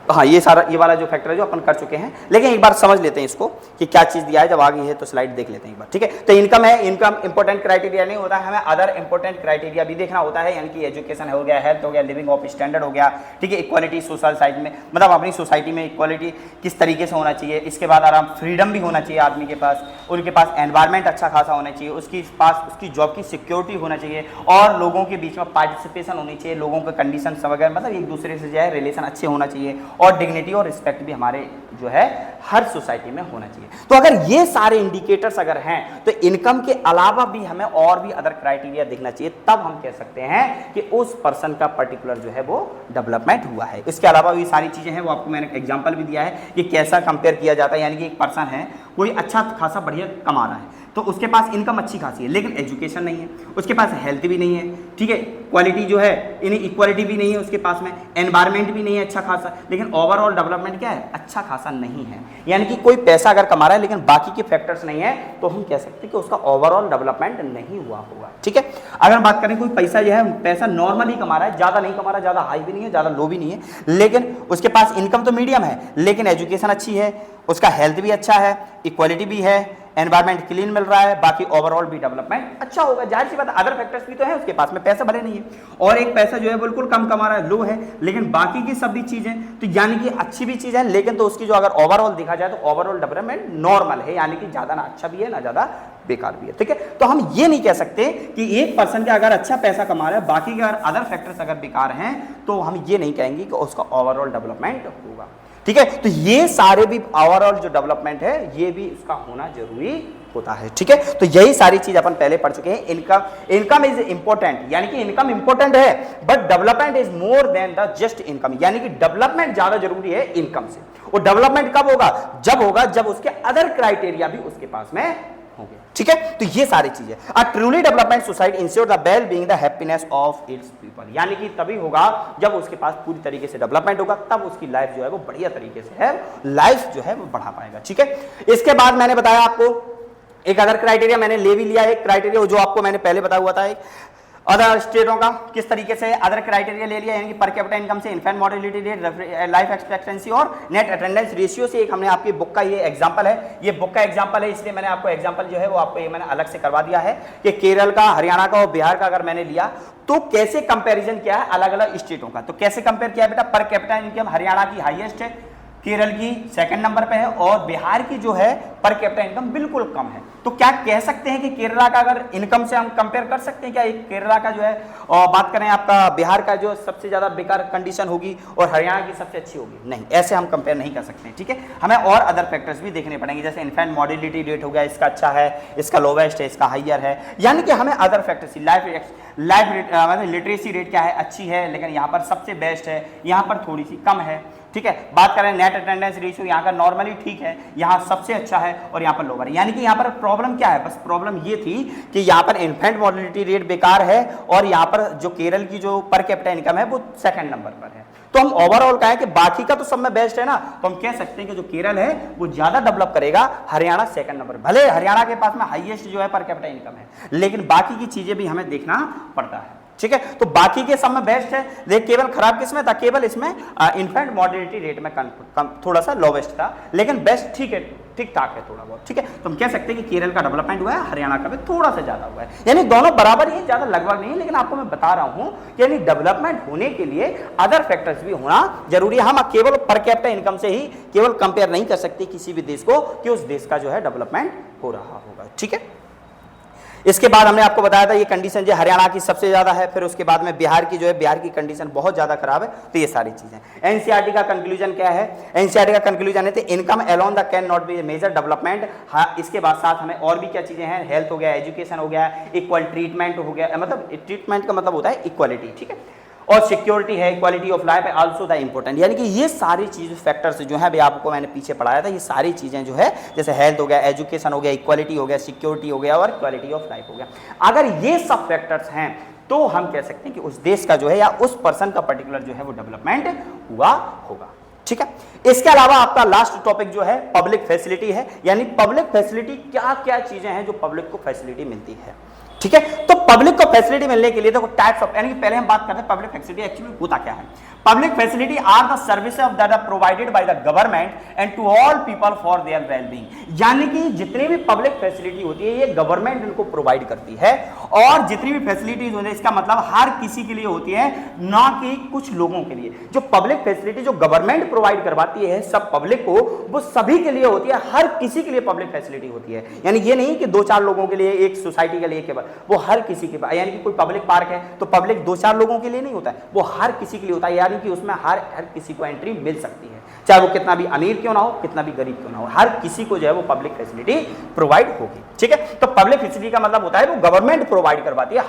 हाँ, ये सारा ये वाला जो फैक्टर है जो अपन कर चुके हैं। लेकिन एक बार समझ लेते हैं इसको कि क्या चीज दिया है, जब आ गई है तो स्लाइड देख लेते हैं एक बार। ठीक है, तो इनकम है, इनकम इंपोर्टेंट क्राइटेरिया नहीं होता है, हमें अदर इंपोर्टेंट क्राइटेरिया भी देखना होता है, यानी कि एजुकेशन हो गया, हेल्थ हो गया, लिविंग ऑफ स्टैंडर्ड हो गया। ठीक है, इक्वालिटी सोशल साइड में, मतलब अपनी सोसाइटी में इक्वालिटी किस तरीके से होना चाहिए। इसके बाद आराम फ्रीडम भी होना चाहिए आदमी के पास, उनके पास एनवायरमेंट अच्छा खासा होना चाहिए, उसके पास उसकी जॉब की सिक्योरिटी होना चाहिए और लोगों के बीच में पार्टिसिपेशन होनी चाहिए, लोगों के कंडीशन वगैरह, मतलब एक दूसरे से जो है रिलेशन अच्छे होना चाहिए और डिग्निटी और रिस्पेक्ट भी हमारे जो है हर सोसाइटी में होना चाहिए। तो अगर ये सारे इंडिकेटर्स अगर हैं तो इनकम के अलावा भी हमें और भी अदर क्राइटेरिया देखना चाहिए, तब हम कह सकते हैं कि उस पर्सन का पर्टिकुलर जो है वो डेवलपमेंट हुआ है। इसके अलावा भी सारी चीजें हैं, वो आपको मैंने एग्जांपल भी दिया है कि कैसा कंपेयर किया जाता है। यानी कि एक पर्सन है, कोई अच्छा खासा बढ़िया कमा रहा है, तो उसके पास इनकम अच्छी खासी है लेकिन एजुकेशन नहीं है, उसके पास हेल्थ भी नहीं है, ठीक है, क्वालिटी जो है इन्हें इक्वालिटी भी नहीं है उसके पास में, एनवायरमेंट भी नहीं है अच्छा खासा, लेकिन ओवरऑल डेवलपमेंट क्या है, अच्छा खासा नहीं है। यानी कि कोई पैसा अगर कमा रहा है लेकिन बाकी के फैक्टर्स नहीं है, तो हम कह सकते हैं कि उसका ओवरऑल डेवलपमेंट नहीं हुआ होगा। ठीक है, अगर बात करें कोई पैसा जो है पैसा नॉर्मली कमा रहा है, ज्यादा नहीं कमा रहा, ज्यादा हाई भी नहीं है, ज्यादा लो भी नहीं है, लेकिन उसके पास इनकम तो मीडियम है, लेकिन एजुकेशन अच्छी है, उसका हेल्थ भी अच्छा है, इक्वालिटी भी है, एनवायरमेंट क्लीन मिल रहा है, बाकी ओवरऑल भी डेवलपमेंट अच्छा होगा। जाहिर सी बात, अदर फैक्टर्स भी तो है, उसके पास में पैसा भले नहीं है और एक पैसा जो है बिल्कुल कम कमा रहा है, लो है, लेकिन बाकी की सब भी चीजें तो यानी कि अच्छी भी चीज है, लेकिन तो उसकी जो अगर ओवरऑल देखा जाए तो ओवरऑल डेवलपमेंट नॉर्मल है, यानी कि ज्यादा ना अच्छा भी है ना ज्यादा बेकार भी है। ठीक है, तो हम ये नहीं कह सकते कि एक पर्सन का अगर अच्छा पैसा कमा रहा है, बाकी के अगर अदर फैक्टर्स अगर बेकार हैं, तो हम ये नहीं कहेंगे कि उसका ओवरऑल डेवलपमेंट होगा। ठीक है, तो ये सारे भी ओवरऑल जो डेवलपमेंट है ये भी उसका होना जरूरी होता है। ठीक है, तो यही सारी चीज अपन पहले पढ़ चुके हैं। इनकम इज इंपॉर्टेंट, यानी कि इनकम इंपॉर्टेंट है, but development is more than the just income, यानी कि डेवलपमेंट ज्यादा जरूरी है इनकम से। और डेवलपमेंट कब होगा? जब होगा जब उसके अदर क्राइटेरिया भी उसके पास में होंगे। ठीक है, तो ये सारी चीजें। A truly development society ensure the well being the happiness of its people, यानी कि तभी होगा जब उसके पास पूरी तरीके से डेवलपमेंट होगा, तब उसकी लाइफ जो है वो बढ़िया तरीके से है, लाइफ जो है वो बढ़ा पाएगा। ठीक है, इसके बाद मैंने बताया आपको एक अदर क्राइटेरिया मैंने ले भी लिया है, क्राइटेरिया जो आपको मैंने पहले बताया हुआ था, एक अदर स्टेटों का किस तरीके से अदर क्राइटेरिया ले लिया, यानी कि पर कैपिटा इनकम से, infant mortality rate, life expectancy और नेट अटेंडेंस रेशियो से। एक हमने आपकी बुक का ये एग्जांपल है, ये बुक का एग्जांपल है, इसलिए मैंने आपको एग्जांपल जो है वो आपको ये मैंने अलग से करवा दिया है कि केरल का, हरियाणा का और बिहार का अगर मैंने लिया तो कैसे कंपैरिजन किया है अलग अलग स्टेटों का। तो कैसे कंपेयर किया बेटा? पर कैपिटा इनकम हरियाणा की हाईएस्ट है, केरल की सेकंड नंबर पे है और बिहार की जो है पर कैपिटा इनकम बिल्कुल कम है। तो क्या कह सकते हैं कि केरला का अगर इनकम से हम कंपेयर कर सकते हैं क्या? एक केरला का जो है और बात करें आपका बिहार का जो सबसे ज्यादा बेकार कंडीशन होगी और हरियाणा की सबसे अच्छी होगी? नहीं, ऐसे हम कंपेयर नहीं कर सकते। ठीक है, हमें और अदर फैक्टर्स भी देखने पड़ेंगे, जैसे इन्फेंट मोर्टेलिटी रेट हो गया, इसका अच्छा है, इसका लोवेस्ट है, इसका हाइयर है, यानी कि हमें अदर फैक्टर्स, लाइफ मतलब लिटरेसी रेट क्या है? अच्छी है, लेकिन यहाँ पर सबसे बेस्ट है, यहाँ पर थोड़ी सी कम है। ठीक है, बात करें नेट अटेंडेंस रेशियो, यहाँ का नॉर्मली ठीक है, यहाँ सबसे अच्छा है और यहाँ पर लोअर है, यानी कि यहाँ पर प्रॉब्लम क्या है? बस प्रॉब्लम ये थी कि यहाँ पर इन्फेंट मोर्टेलिटी रेट बेकार है और यहाँ पर जो केरल की जो पर कैपिटा इनकम है वो सेकंड नंबर पर है। तो हम ओवरऑल कहें कि बाकी का तो सब में बेस्ट है ना, तो हम कह सकते हैं कि जो केरल है वो ज्यादा डेवलप करेगा, हरियाणा सेकंड नंबर। भले हरियाणा के पास में हाईएस्ट जो है पर कैपिटा इनकम है, लेकिन बाकी की चीजें भी हमें देखना पड़ता है। ठीक है, तो बाकी के सब में बेस्ट है, लेकिन केवल खराब किसमें था? केवल इसमें इन्फेंट मोर्टेलिटी रेट में थोड़ा सा लोवेस्ट था, लेकिन बेस्ट ठीक है, ठीक ठाक है थोड़ा बहुत। ठीक है, तो हम कह सकते हैं कि केरल का डेवलपमेंट हुआ है, हरियाणा का भी थोड़ा सा ज्यादा हुआ है, यानी दोनों बराबर ही, ज्यादा लगभग नहीं है, लेकिन आपको मैं बता रहा हूं कि यानी डेवलपमेंट होने के लिए अदर फैक्टर्स भी होना जरूरी है। हम केवल पर कैपिटा इनकम से ही केवल कंपेयर नहीं कर सकते किसी भी देश को कि उस देश का जो है डेवलपमेंट हो रहा होगा। ठीक है, इसके बाद हमने आपको बताया था ये कंडीशन जो हरियाणा की सबसे ज्यादा है, फिर उसके बाद में बिहार की जो है, बिहार की कंडीशन बहुत ज्यादा खराब है। तो ये सारी चीजें एनसीईआरटी का कंक्लूजन क्या है? एनसीईआरटी का कंक्लूजन है income alone the can not be measure development. हाँ, इसके बाद साथ हमें और भी क्या चीजें हैं? हेल्थ हो गया, एजुकेशन हो गया, इक्वल ट्रीटमेंट हो गया, मतलब ट्रीटमेंट का मतलब होता है इक्वालिटी। ठीक है, और सिक्योरिटी है, क्वालिटी ऑफ लाइफ है आल्सो द इंपॉर्टेंट, यानी कि ये सारी चीज फैक्टर्स जो है अभी आपको मैंने पीछे पढ़ाया था, ये सारी चीजें जो है जैसे हेल्थ हो गया, एजुकेशन हो गया, इक्वालिटी हो गया, सिक्योरिटी हो गया और क्वालिटी ऑफ लाइफ हो गया, अगर ये सब फैक्टर्स हैं तो हम कह सकते हैं कि उस देश का जो है या उस पर्सन का पर्टिकुलर जो है वो डेवलपमेंट हुआ होगा। ठीक है, इसके अलावा आपका लास्ट टॉपिक जो है पब्लिक फैसिलिटी है, यानी पब्लिक फैसिलिटी क्या क्या चीजें हैं जो पब्लिक को फैसिलिटी मिलती है। ठीक है, तो पब्लिक को फैसिलिटी मिलने के लिए देखो टाइप्स ऑफ, यानी कि पहले हम बात करते हैं पब्लिक फैसिलिटी एक्चुअली होता क्या है। Public facility are the services of that are provided by the government and to all people for their wellbeing, यानी कि जितनी भी पब्लिक फैसिलिटी होती है ये गवर्नमेंट इनको प्रोवाइड करती है, और जितनी भी फैसिलिटीज होती है इसका मतलब हर किसी के लिए होती है, ना कि कुछ लोगों के लिए। जो पब्लिक फैसिलिटी जो गवर्नमेंट प्रोवाइड करवाती है सब पब्लिक को, वो सभी के लिए होती है, हर किसी के लिए पब्लिक फैसिलिटी होती है, यानी ये नहीं कि 2-4 लोगों के लिए, एक सोसाइटी के लिए केवल, वो हर किसी के, यानी कि कोई पब्लिक पार्क है तो पब्लिक 2-4 लोगों के लिए नहीं होता है, वो हर किसी के लिए होता है, यानी कि उसमें हर किसी को एंट्री मिल सकती है, चाहे वो कितना भी अमीर क्यों ना हो, कितना भी गरीब क्यों ना हो, हर किसी को जो है वो पब्लिक फैसिलिटी प्रोवाइड होगी। ठीक है, तो पब्लिक फैसिलिटी का मतलब होता है वो गवर्नमेंट प्रोवाइड करवाती है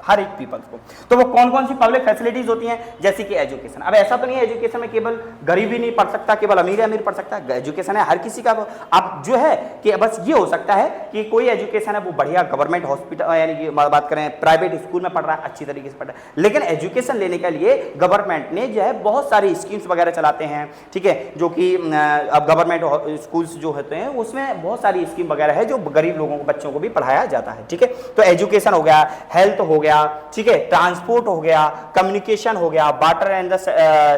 हर एक पीपल्स को। तो वो कौन कौन सी पब्लिक फैसिलिटीज होती हैं? जैसे कि एजुकेशन। अब ऐसा तो नहीं है एजुकेशन में केवल गरीब ही नहीं पढ़ सकता, केवल अमीर पढ़ सकता है, एजुकेशन है हर किसी का। अब जो है कि बस ये हो सकता है कि कोई एजुकेशन है वो बढ़िया गवर्नमेंट हॉस्पिटल, यानी कि बात करें प्राइवेट स्कूल में पढ़ रहा है, अच्छी तरीके से पढ़ रहा है, लेकिन एजुकेशन लेने के लिए गवर्नमेंट ने जो है बहुत सारी स्कीम्स वगैरह चलाते हैं। ठीक है, जो कि अब गवर्नमेंट स्कूल्स जो होते हैं उसमें बहुत सारी स्कीम वगैरह है जो गरीब लोगों को, बच्चों को भी पढ़ाया जाता है। ठीक है, तो एजुकेशन हो गया, हेल्थ हो गया, गया, ठीक है, ट्रांसपोर्ट हो गया, कम्युनिकेशन हो गया, वाटर एंड द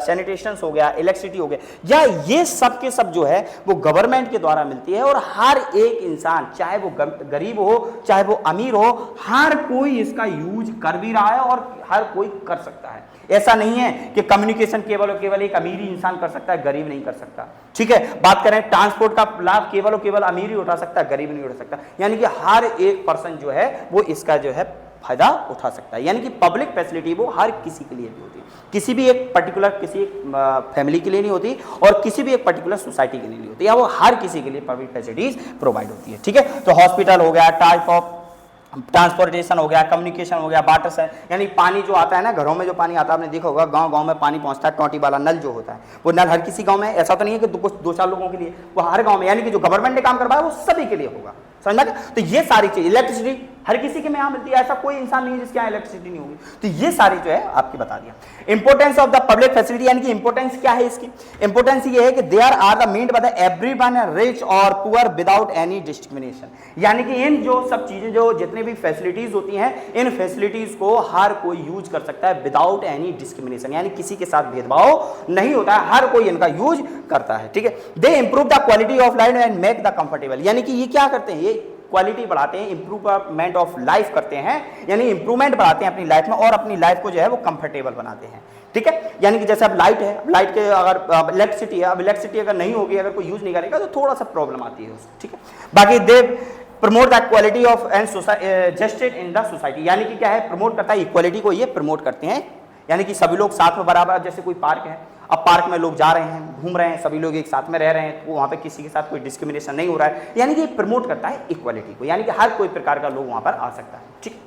सैनिटेशन हो गया, इलेक्ट्रिसिटी हो गया, या ये सब के सब जो है वो गवर्नमेंट के द्वारा मिलती है। और हर एक इंसान, चाहे वो गरीब हो चाहे वो अमीर हो, हर कोई इसका यूज कर भी रहा है और हर कोई कर सकता है। ऐसा नहीं है कि कम्युनिकेशन केवल और केवल एक अमीर ही इंसान कर सकता है, गरीब नहीं कर सकता, ठीक है। बात करें ट्रांसपोर्ट का लाभ केवल और केवल अमीर ही उठा सकता है, गरीब नहीं उठा सकता। यानी कि हर एक पर्सन जो है वो इसका जो है फायदा उठा सकता है। यानी कि पब्लिक फैसिलिटी वो हर किसी के लिए भी होती है, किसी भी एक पर्टिकुलर किसी एक फैमिली के लिए नहीं होती और किसी भी एक पर्टिकुलर सोसाइटी के लिए नहीं होती, या वो हर किसी के लिए पब्लिक फैसिलिटीज प्रोवाइड होती है, ठीक है। तो हॉस्पिटल हो गया, टाइप ऑफ ट्रांसपोर्टेशन हो गया, कम्युनिकेशन हो गया, वाटर से यानी पानी जो आता है ना, घरों में जो पानी आता है आपने देखा होगा, गांव-गांव में पानी पहुंचता है, टोटी वाला नल जो होता है, वो नल हर किसी गांव में, ऐसा तो नहीं है कि कुछ 2-4 लोगों के लिए, वो हर गांव में, यानी कि जो गवर्नमेंट ने काम करवाया वो सभी के लिए होगा, समझ में? तो ये सारी चीज, इलेक्ट्रिसिटी हर किसी के में यहाँ मिलती है, ऐसा कोई इंसान नहीं है जिसके यहाँ इलेक्ट्रिसिटी नहीं होगी। तो ये सारी जो है आपकी बता दिया। Importance of the public facility, यानी कि इंपोर्टेंस क्या है इसकी? इंपोर्टेंस ये है कि there are the meant by the everyone rich और पुअर विदाउट एनी डिस्क्रिमिनेशन, यानी कि इन जो सब चीजें, जो जितने भी फैसिलिटीज होती हैं, इन फैसिलिटीज को हर कोई यूज कर सकता है विदाउट एनी डिस्क्रिमिनेशन, यानी किसी के साथ भेदभाव नहीं होता है, हर कोई इनका यूज करता है, ठीक है। They improve the quality of life and make the comfortable, यानी कि ये क्या करते हैं, ये क्वालिटी बढ़ाते हैं, इंप्रूवमेंट ऑफ लाइफ करते हैं, यानी इंप्रूवमेंट बढ़ाते हैं अपनी लाइफ में और अपनी लाइफ को जो है वो कंफर्टेबल बनाते हैं, ठीक है। यानी कि जैसे अब लाइट है, अब लाइट के अगर इलेक्ट्रिसिटी है, अब इलेक्ट्रिसिटी अगर नहीं होगी, अगर कोई यूज नहीं करेगा तो थोड़ा सा प्रॉब्लम आती है उसको, ठीक है। बाकी they promote the quality of and justice in the society, यानी कि क्या है, प्रमोट करता है, इक्वालिटी को ये प्रमोट करते हैं, यानी कि सभी लोग साथ में बराबर। जैसे कोई पार्क है, अब पार्क में लोग जा रहे हैं, घूम रहे हैं, सभी लोग एक साथ में रह रहे हैं, तो वहाँ पे किसी के साथ कोई डिस्क्रिमिनेशन नहीं हो रहा है, यानी कि प्रमोट करता है इक्वालिटी को, यानी कि हर कोई प्रकार का लोग वहाँ पर आ सकता है, ठीक।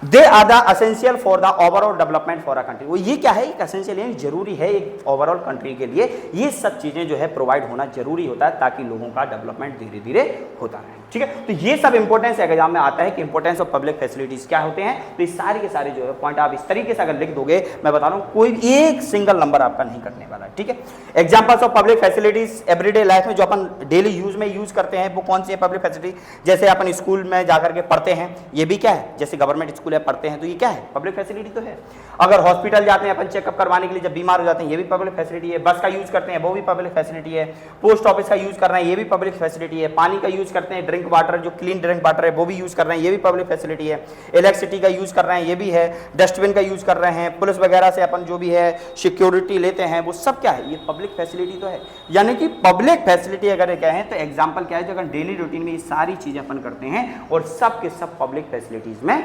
They are the essential for the overall development for a country, वो ये क्या है, एक असेंशियल यानी जरूरी है एक ओवरऑल कंट्री के लिए, ये सब चीजें जो है प्रोवाइड होना जरूरी होता है ताकि लोगों का डेवलपमेंट धीरे धीरे होता रहे, ठीक है। तो ये सब इंपॉर्टेंस एग्जाम में आता है कि इंपॉर्टेंस ऑफ पब्लिक फैसिलिटीज क्या होते हैं। तो ये सारे के सारे जो है पॉइंट आप इस तरीके से अगर लिख दोगे, मैं बता रहा हूँ कोई एक सिंगल नंबर आपका नहीं कटने वाला है, ठीक है। Examples of public facilities everyday life में जो अपन डेली यूज में यूज करते हैं वो कौन सी है पब्लिक फैसिलिटी? जैसे अपन स्कूल में जाकर के पढ़ते हैं, ये भी क्या है, जैसे गवर्नमेंट स्कूल है पढ़ते हैं, तो ये क्या है, पब्लिक फैसिलिटी तो है। अगर हॉस्पिटल जाते हैं अपन चेकअप करवाने के लिए, जब बीमार हो जाते हैं, ये भी पब्लिक फैसिलिटी है। बस का यूज करते हैं, वो भी पब्लिक फैसिलिटी है। पोस्ट ऑफिस का यूज कर रहे हैं, ये भी पब्लिक फैसिलिटी है। पानी का यूज करते हैं, ड्रिंक वाटर जो क्लीन ड्रिंक वाटर है वो भी यूज कर रहे हैं, ये भी पब्लिक फैसिलिटी है। इलेक्ट्रिसिटी का यूज कर रहे हैं, ये भी है। डस्टबिन का यूज कर रहे हैं, पुलिस वगैरह से अपन जो भी है सिक्योरिटी लेते हैं, वो सब क्या है, ये पब्लिक फैसिलिटी तो है। यानी कि पब्लिक फैसिलिटी अगर कहें तो एग्जाम्पल क्या है, जो अगर डेली रूटीन में ये सारी चीजें अपन करते हैं और सब के सब पब्लिक फैसिलिटीज में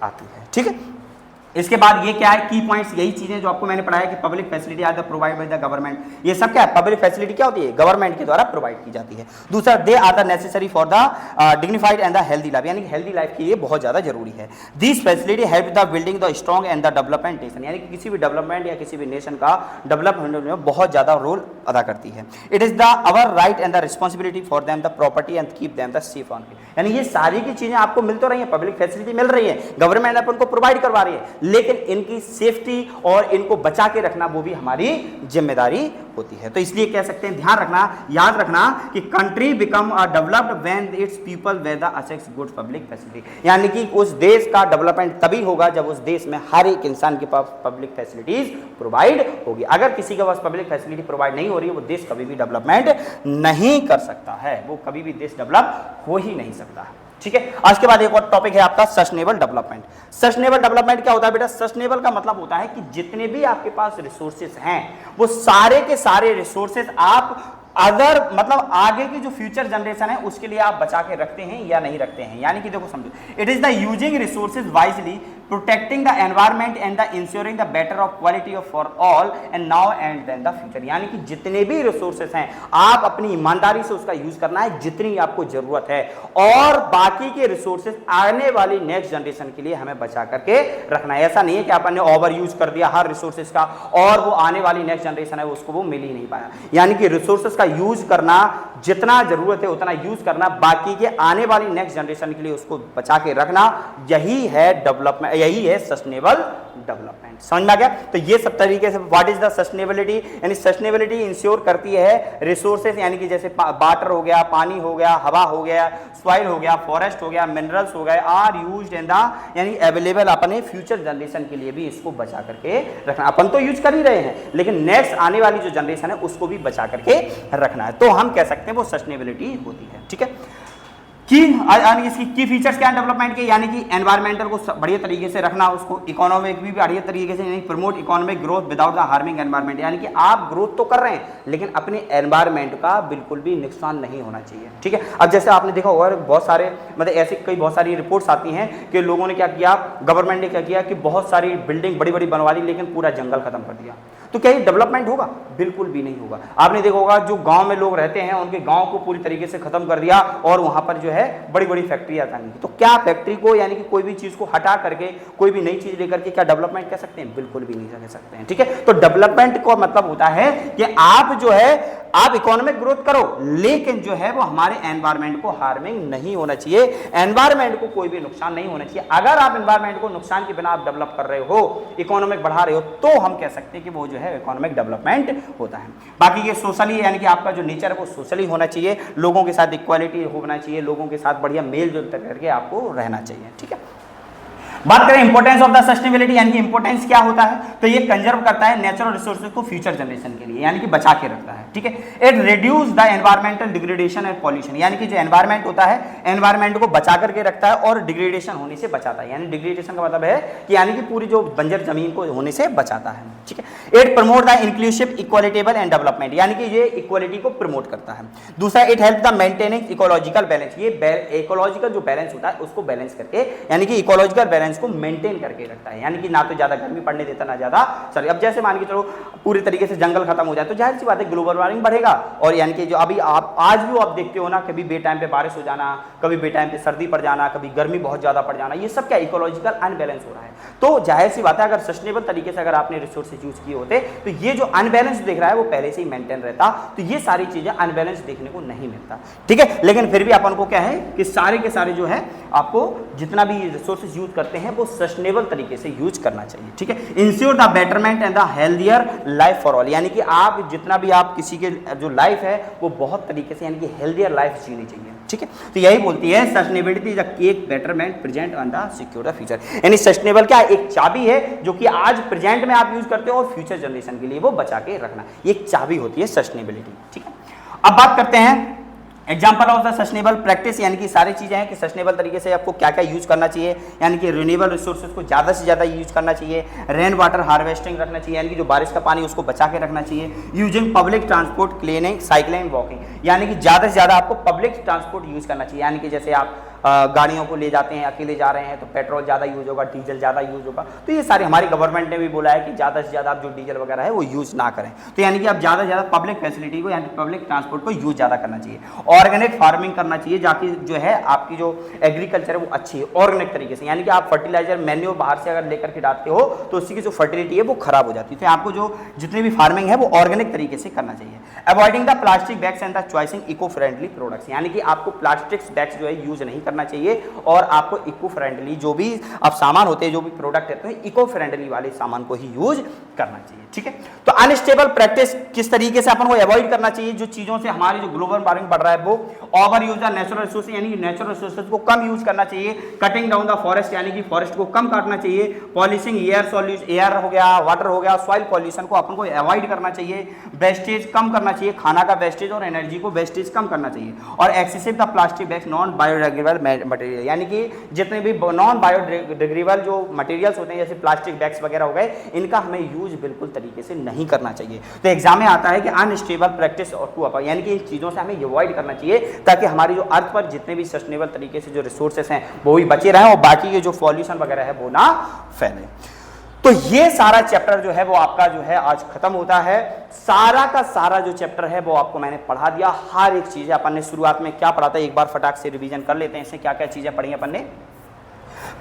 आती है, ठीक है। इसके बाद ये क्या है, की पॉइंट्स, यही चीजें जो आपको मैंने पढ़ाया कि public facility are the provide by the government, ये सब क्या है, पब्लिक फैसिलिटी क्या होती है, गवर्नमेंट के द्वारा प्रोवाइड की जाती है। दूसरा, they are the necessary for the dignified and the healthy life, यानी कि हेल्दी लाइफ के लिए बहुत ज्यादा जरूरी है। This facility help the building the strong and the development nation, यानी कि किसी भी डेवलपमेंट या किसी भी नेशन का डेवलपमेंट में बहुत ज्यादा रोल अदा करती है। It is the our right and the responsibility for them the property and keep them the safe on, यानी ये सारी की चीजें आपको मिल तो रही है, पब्लिक फैसिलिटी मिल रही है, गवर्नमेंट अपन को प्रोवाइड करवा रही है, लेकिन इनकी सेफ्टी और इनको बचा के रखना वो भी हमारी जिम्मेदारी होती है। तो इसलिए कह सकते हैं, ध्यान रखना, याद रखना कि country become a developed when its people were the access good public facility, यानी कि उस देश का डेवलपमेंट तभी होगा जब उस देश में हर एक इंसान के पास पब्लिक फैसिलिटीज प्रोवाइड होगी। अगर किसी के पास पब्लिक फैसिलिटी प्रोवाइड नहीं हो रही है, वो देश कभी भी डेवलपमेंट नहीं कर सकता है, वो कभी भी देश डेवलप हो ही नहीं सकता है, ठीक है। आज के बाद एक और टॉपिक है आपका सस्टेनेबल डेवलपमेंट। सस्टेनेबल डेवलपमेंट क्या होता है बेटा? सस्टेनेबल का मतलब होता है कि जितने भी आपके पास रिसोर्सेज हैं वो सारे के सारे रिसोर्सेज आप अगर मतलब आगे की जो फ्यूचर जनरेशन है उसके लिए आप बचा के रखते हैं या नहीं रखते हैं। यानी कि देखो समझो, it is the using resources wisely, protecting the environment and the ensuring the better of quality of for all and now and then the future, यानी कि जितने भी रिसोर्सेज हैं आप अपनी ईमानदारी से उसका यूज करना है जितनी आपको जरूरत है, और बाकी के रिसोर्सेज आने वाली नेक्स्ट जनरेशन के लिए हमें बचा करके रखना है। ऐसा नहीं है कि आपने ओवर यूज कर दिया हर रिसोर्सेज का और वो आने वाली नेक्स्ट जनरेशन है उसको वो मिल ही नहीं पाया। यानी कि रिसोर्सेज का यूज करना, जितना जरूरत है उतना यूज करना, बाकी के आने वाली नेक्स्ट जनरेशन के लिए उसको बचा के रखना, यही है डेवलपमेंट, यही है सस्टेनेबल डेवलपमेंट। समझ में आ गया? तो ये सब तरीके से व्हाट इज द सस्टेनेबिलिटी, यानी सस्टेनेबिलिटी इंश्योर करती है रिसोर्सेज, यानी कि जैसे वाटर हो गया, पानी हो गया, हवा हो गया, सॉइल हो गया, फॉरेस्ट हो गया, मिनरल्स हो गए, आर यूज्ड इन द, यानी अवेलेबल अपने फ्यूचर जनरेशन के लिए भी इसको बचा करके रखना। अपन तो यूज कर ही रहे हैं, लेकिन नेक्स्ट आने वाली जो जनरेशन है उसको भी बचा करके रखना है। तो हम कह सकते हैं वो सस्टेनेबिलिटी होती है। ठीक है, इसकी की फीचर्स क्या है डेवलपमेंट के, यानी कि एनवायरमेंटल को बढ़िया तरीके से रखना, उसको इकोनॉमिक भी बढ़िया तरीके से, यानी promote economic growth without the harming environment, यानी कि आप ग्रोथ तो कर रहे हैं लेकिन अपने एनवायरमेंट का बिल्कुल भी नुकसान नहीं होना चाहिए। ठीक है, अब जैसे आपने देखा होगा बहुत सारे मतलब ऐसे कई बहुत सारी रिपोर्ट्स आती हैं कि लोगों ने क्या किया, गवर्नमेंट ने क्या किया कि बहुत सारी बिल्डिंग बड़ी बड़ी बनवा ली लेकिन पूरा जंगल खत्म कर दिया। तो क्या ये डेवलपमेंट होगा? बिल्कुल भी नहीं होगा। आपने देखा होगा जो गांव में लोग रहते हैं उनके गांव को पूरी तरीके से खत्म कर दिया और वहां पर जो है बड़ी बड़ी फैक्ट्री आएंगी। तो क्या फैक्ट्री को यानी कि कोई भी चीज को हटा करके कोई भी नई चीज लेकर के क्या डेवलपमेंट कह सकते हैं? बिल्कुल भी नहीं कह सकते हैं। ठीक है, तो डेवलपमेंट का मतलब होता है कि आप जो है आप इकोनॉमिक ग्रोथ करो लेकिन जो है वो हमारे एनवायरमेंट को हार्मिंग नहीं होना चाहिए, एनवायरमेंट को कोई भी नुकसान नहीं होना चाहिए। अगर आप एनवायरमेंट को नुकसान के बिना आप डेवलप कर रहे हो, इकोनॉमिक बढ़ा रहे हो, तो हम कह सकते हैं कि वो जो है इकोनॉमिक डेवलपमेंट होता है। बाकी ये सोशली, यानी कि आपका जो नेचर है वो सोशली होना चाहिए, लोगों के साथ इक्वालिटी होना चाहिए, लोगों के साथ बढ़िया मेल जोल करके आपको रहना चाहिए। ठीक है, बात करें इंपोर्टेंस ऑफ द सस्टेनेबिलिटी, यानी कि इंपोर्टेंस क्या होता है, तो ये कंजर्व करता है नेचुरल रिसोर्सेज को फ्यूचर जनरेशन के लिए, यानी कि बचा के रखता है। ठीक है, it reduce the environmental degradation and pollution, यानी कि जो एनवायरमेंट होता है एनवायरमेंट को बचा करके रखता है और डिग्रेडेशन होने से बचाता है, यानी डिग्रेडेशन का मतलब है कि यानी कि पूरी जो बंजर जमीन को होने से बचाता है। ठीक है, it promote the inclusive equitable and development, यानी कि ये इक्वालिटी को प्रमोट करता है। दूसरा, it help the maintaining ecological balance, ये इकोलॉजिकल जो बैलेंस होता है उसको बैलेंस करके, यानी कि इकोलॉजिकल बैलेंस को मेंटेन करके रखता है, यानी कि ना तो ज्यादा गर्मी पड़ने देता ना ज्यादा सर्दी। अब जैसे मान के चलो पूरी तरीके से जंगल खत्म हो जाए तो जाहिर सी बात है ग्लोबल वार्मिंग बढ़ेगा, और यानी कि जो अभी आप आज भी आप देखते हो ना, कभी बे टाइम पे बारिश हो जाना, कभी बे टाइम पे सर्दी पड़ जाना, कभी गर्मी बहुत ज्यादा पड़ जाना, ये सब क्या इकोलॉजिकल अनबैलेंस हो रहा है। तो जाहिर सी बात है अगर सस्टेनेबल तरीके से अगर आपने रिसोर्सेज यूज किए होते तो ये जो अनबैलेंस दिख रहा है वो पहले से ही मेंटेन रहता, तो ये सारी चीजें अनबैलेंस देखने को नहीं मिलता। ठीक है, लेकिन फिर भी अपन को क्या है कि सारे के सारे जो है आपको जितना भी रिसोर्सेज यूज करते हैं वो सस्टेनेबल तरीके से यूज करना चाहिए। ठीक है, ensure the betterment and the healthier life for all, यानी कि आप जितना भी आप किसी के जो लाइफ है वो बहुत तरीके से यानी कि हेल्थियर लाइफ जीनी चाहिए। ठीक है, तो यही बोलती है sustainability the cake betterment present and the secure the future, यानी सस्टेनेबल क्या एक चाबी है जो कि आज प्रेजेंट में आप यूज करते हो और फ्यूचर जनरेशन के लिए वो बचा के रखना, ये एक चाबी होती है सस्टेनेबिलिटी। ठीक है, अब बात करते हैं example of the sustainable practice, यानी कि सारी चीजें हैं कि सस्टेनेबल तरीके से आपको क्या क्या यूज करना चाहिए, यानी कि रिन्यूएबल रिसोर्सेज को ज्यादा से ज्यादा यूज करना चाहिए, रेन वाटर हार्वेस्टिंग रखना चाहिए, यानी कि जो बारिश का पानी उसको बचा के रखना चाहिए, using public transport, cleaning, cycling, walking, यानी कि ज्यादा से ज्यादा आपको पब्लिक ट्रांसपोर्ट यूज करना चाहिए, यानी कि जैसे आप गाड़ियों को ले जाते हैं, अकेले जा रहे हैं तो पेट्रोल ज़्यादा यूज होगा, डीजल ज़्यादा यूज होगा, तो ये सारी हमारी गवर्नमेंट ने भी बोला है कि ज़्यादा से ज़्यादा आप जो डीजल वगैरह है वो यूज़ ना करें। तो यानी कि आप ज़्यादा से ज़्यादा पब्लिक फैसिलिटी को यानी पब्लिक ट्रांसपोर्ट को यूज़ ज़्यादा करना चाहिए। ऑर्गेनिक फार्मिंग करना चाहिए जाकि जो है आपकी जो एग्रीकल्चर है वो अच्छी है ऑर्गेनिक तरीके से, यानी कि आप फर्टिलाइजर मैन्योर बाहर से अगर लेकर के डालते हो तो उसकी जो फर्टिलिटी है वो खराब हो जाती है। तो आपको जो जितनी भी फार्मिंग है वो ऑर्गेनिक तरीके से करना चाहिए। Avoiding the plastic bags and the choosing eco friendly products, यानी कि आपको प्लास्टिक बैग्स जो है यूज नहीं करना चाहिए और आपको इको फ्रेंडली जो भी आप सामान होते हैं, जो भी प्रोडक्ट है, इको फ्रेंडली वाले सामान को ही यूज करना चाहिए। ठीक है, तो अनस्टेबल प्रैक्टिस किस तरीके से अपन को अवॉइड करना चाहिए, जो चीजों से हमारी जो ग्लोबल वार्मिंग बढ़ रहा है वो over use the natural resources, यानी कि नेचुरल रिसोर्सेज को कम यूज करना चाहिए, कटिंग डाउन द फॉरेस्ट, यानी कि फॉरेस्ट को कम काटना चाहिए, पॉलिशिंग एयर हो गया, वाटर हो गया, सॉइल पॉल्यूशन को अपन को अवॉइड करना चाहिए, वेस्टेज कम करना चाहिए, खाना का वेस्टेज और एनर्जी को वेस्टेज कम करना चाहिए, और excessive the plastic bags non biodegradable material, यानी कि जितने भी नॉन बायोडिग्रेडेबल जो मटेरियल्स होते हैं जैसे प्लास्टिक बैग्स वगैरह हो गए, इनका हमें यूज बिल्कुल तरीके से नहीं करना चाहिए। तो एग्जाम में आता है कि अनस्टेबल प्रैक्टिस और टू अपर, यानी कि इन चीजों से हमें अवॉइड करना चाहिए ताकि हमारी जो अर्थ पर जितने भी सस्टेनेबल तरीके से जो रिसोर्सेस हैं वो भी बचे रहें और बाकी के जो पॉल्यूशन वगैरह है वो ना फैले। तो ये सारा चैप्टर जो है वो आपका जो है आज खत्म होता है। सारा का सारा जो चैप्टर है वो आपको मैंने पढ़ा दिया, हर एक चीज अपन ने शुरुआत में क्या पढ़ा था एक बार फटाक से रिवीजन कर लेते हैं, इससे क्या क्या चीजें पढ़ी अपन ने।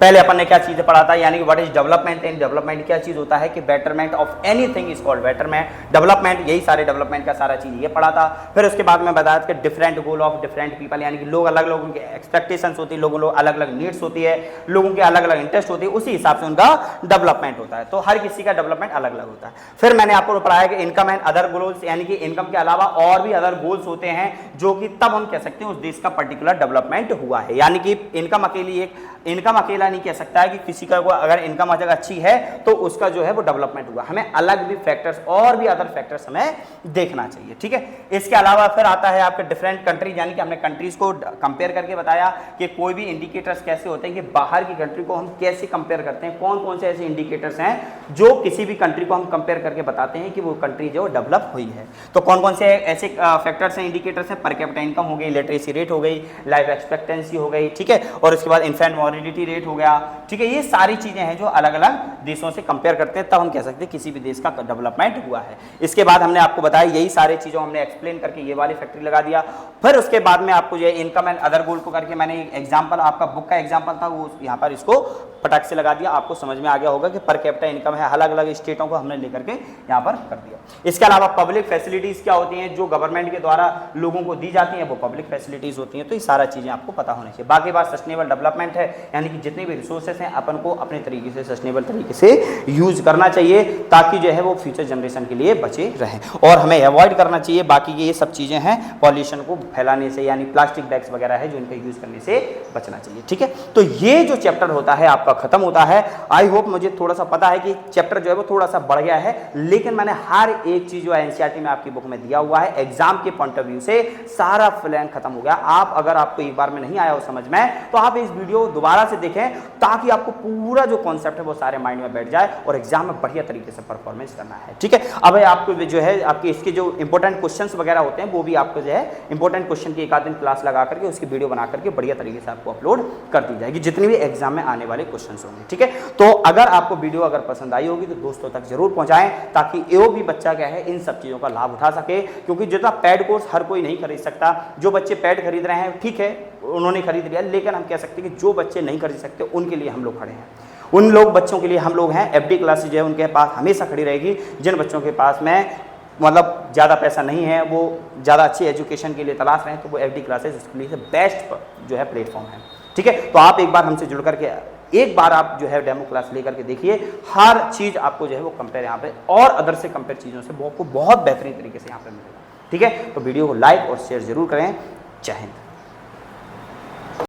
पहले अपन ने क्या चीजें पढ़ा था, यानी कि what is development and development क्या चीज होता है कि betterment of anything is called betterment, development, यही सारे डेवलपमेंट का सारा चीज ये पढ़ा था। फिर उसके बाद में बताया कि different goal of different people, यानी कि लोग अलग लोगों की एक्सपेक्टेशंस होती है, लोगों अलग अलग नीड्स होती है, लोगों के अलग अलग इंटरेस्ट होती है, उसी हिसाब से उनका डेवलपमेंट होता है। तो हर किसी का डेवलपमेंट अलग अलग होता है। फिर मैंने आपको पढ़ाया कि इनकम एंड अदर गोल्स, यानी कि इनकम के अलावा और भी अदर गोल्स होते हैं जो कि तब हम कह सकते हैं उस देश का पर्टिकुलर डेवलपमेंट हुआ है। यानी कि इनकम अकेला नहीं कह सकता है कि किसी का अगर इनकम अगर अच्छी है तो उसका जो है वो डेवलपमेंट हुआ, हमें अलग भी फैक्टर्स और भी अदर फैक्टर्स हमें देखना चाहिए, ठीक है। इसके अलावा फिर आता है आपके डिफरेंट कंट्रीज, यानी कि हमने कंट्रीज को कंपेयर करके बताया कि कोई भी इंडिकेटर्स कैसे होते हैं कि बाहर की कंट्री को हम कैसे कंपेयर करते हैं, कौन कौन से ऐसे इंडिकेटर्स हैं जो किसी भी कंट्री को हम कंपेयर करके बताते हैं कि वो कंट्री जो डेवलप हुई है। तो कौन कौन से ऐसे फैक्टर्स हैं, इंडिकेटर्स हैं, पर कैपिटा इनकम हो गई, लिटरेसी रेट हो गई, लाइफ एक्सपेक्टेंसी हो गई, ठीक है, और उसके बाद इन्फेंट मॉर्टेलिटी रेट हो गया, ठीक है। ये सारी चीजें हैं जो अलग अलग देशों से कंपेयर करते हैं, तब हम कह सकते हैं किसी भी देश का डेवलपमेंट हुआ है। इसके बाद हमने आपको बताया यही सारी चीजों हमने एक्सप्लेन करके ये वाली फैक्ट्री लगा दिया। फिर उसके बाद में आपको जो इनकम एंड अदर गोल को करके मैंने एग्जांपल, आपका बुक का एग्जांपल था वो यहाँ पर इसको पटक से लगा दिया, आपको समझ में आ गया होगा कि पर कैपिटा इनकम है, अलग अलग स्टेटों को हमने लेकर के यहाँ पर कर दिया। इसके अलावा पब्लिक फैसिलिटीज क्या होती हैं जो गवर्नमेंट के द्वारा लोगों को दी जाती हैं, वो पब्लिक फैसिलिटीज होती हैं। तो ये सारा चीजें आपको पता होनी चाहिए। बाकी बात सस्टेनेबल डेवलपमेंट है, यानी कि जितने भी रिसोर्सेस हैं अपन को अपने तरीके से सस्टेनेबल तरीके से यूज करना चाहिए ताकि जो है वो फ्यूचर जनरेशन के लिए बचे रहें, और हमें अवॉइड करना चाहिए बाकी ये सब चीजें हैं पॉल्यूशन को फैलाने से, यानी प्लास्टिक बैग्स वगैरह है जो इनका यूज करने से बचना चाहिए, ठीक है। तो ये जो चैप्टर होता है आपका खत्म होता है। आई होप, मुझे थोड़ा सा पता है कि चैप्टर जो है वो थोड़ा सा बढ़ गया है, लेकिन मैंने हर एक चीज जो है एनसीईआरटी में आपकी बुक में दिया हुआ है, एग्जाम के पॉइंट ऑफ व्यू से सारा प्लान खत्म हो गया। आप अगर आपको एक बार में नहीं आया हो समझ में तो आप इस वीडियो दोबारा से देखें ताकि आपको पूरा जो कॉन्सेप्ट है वो सारे माइंड में बैठ जाए और एग्जाम में बढ़िया तरीके से परफॉर्मेंस करना है, ठीक है। अब आपको जो है आपके इसके जो इंपॉर्टेंट क्वेश्चंस वगैरह होते हैं वो भी आपको जो है इंपॉर्टेंट क्वेश्चन की एक आध दिन क्लास लगा करके उसकी वीडियो बना करके बढ़िया तरीके से आपको अपलोड कर दी जाएगी, जितनी भी एग्जाम में आने वाले क्वेश्चंस होंगे, ठीक है। तो अगर आपको वीडियो अगर पसंद आई होगी तो दोस्तों तक जरूर पहुंचाएं ताकि वो भी बच्चा क्या है इन सब चीजों का लाभ उठा सके, क्योंकि जितना पेड कोर्स हर कोई नहीं खरीद सकता। जो बच्चे पेड खरीद रहे हैं ठीक है, उन्होंने खरीद लिया, लेकिन हम कह सकते हैं कि जो बच्चे नहीं खरीद सकते उनके लिए हम लोग खड़े हैं, उन लोग बच्चों के लिए हम लोग हैं। एफडी क्लासेज जो है उनके पास हमेशा खड़ी रहेगी। जिन बच्चों के पास में मतलब ज़्यादा पैसा नहीं है, वो ज़्यादा अच्छी एजुकेशन के लिए तलाश रहे हैं, तो वो एफडी क्लासेज उसके लिए बेस्ट जो है प्लेटफॉर्म है, ठीक है। तो आप एक बार हमसे जुड़ करके एक बार आप जो है डेमो क्लास लेकर के देखिए, हर चीज़ आपको जो है वो कंपेयर यहाँ पे और अदर से कंपेयर चीज़ों से आपको बहुत बेहतरीन तरीके से यहाँ पे मिलेगा, ठीक है। तो वीडियो को लाइक और शेयर जरूर करें। जय हिंद।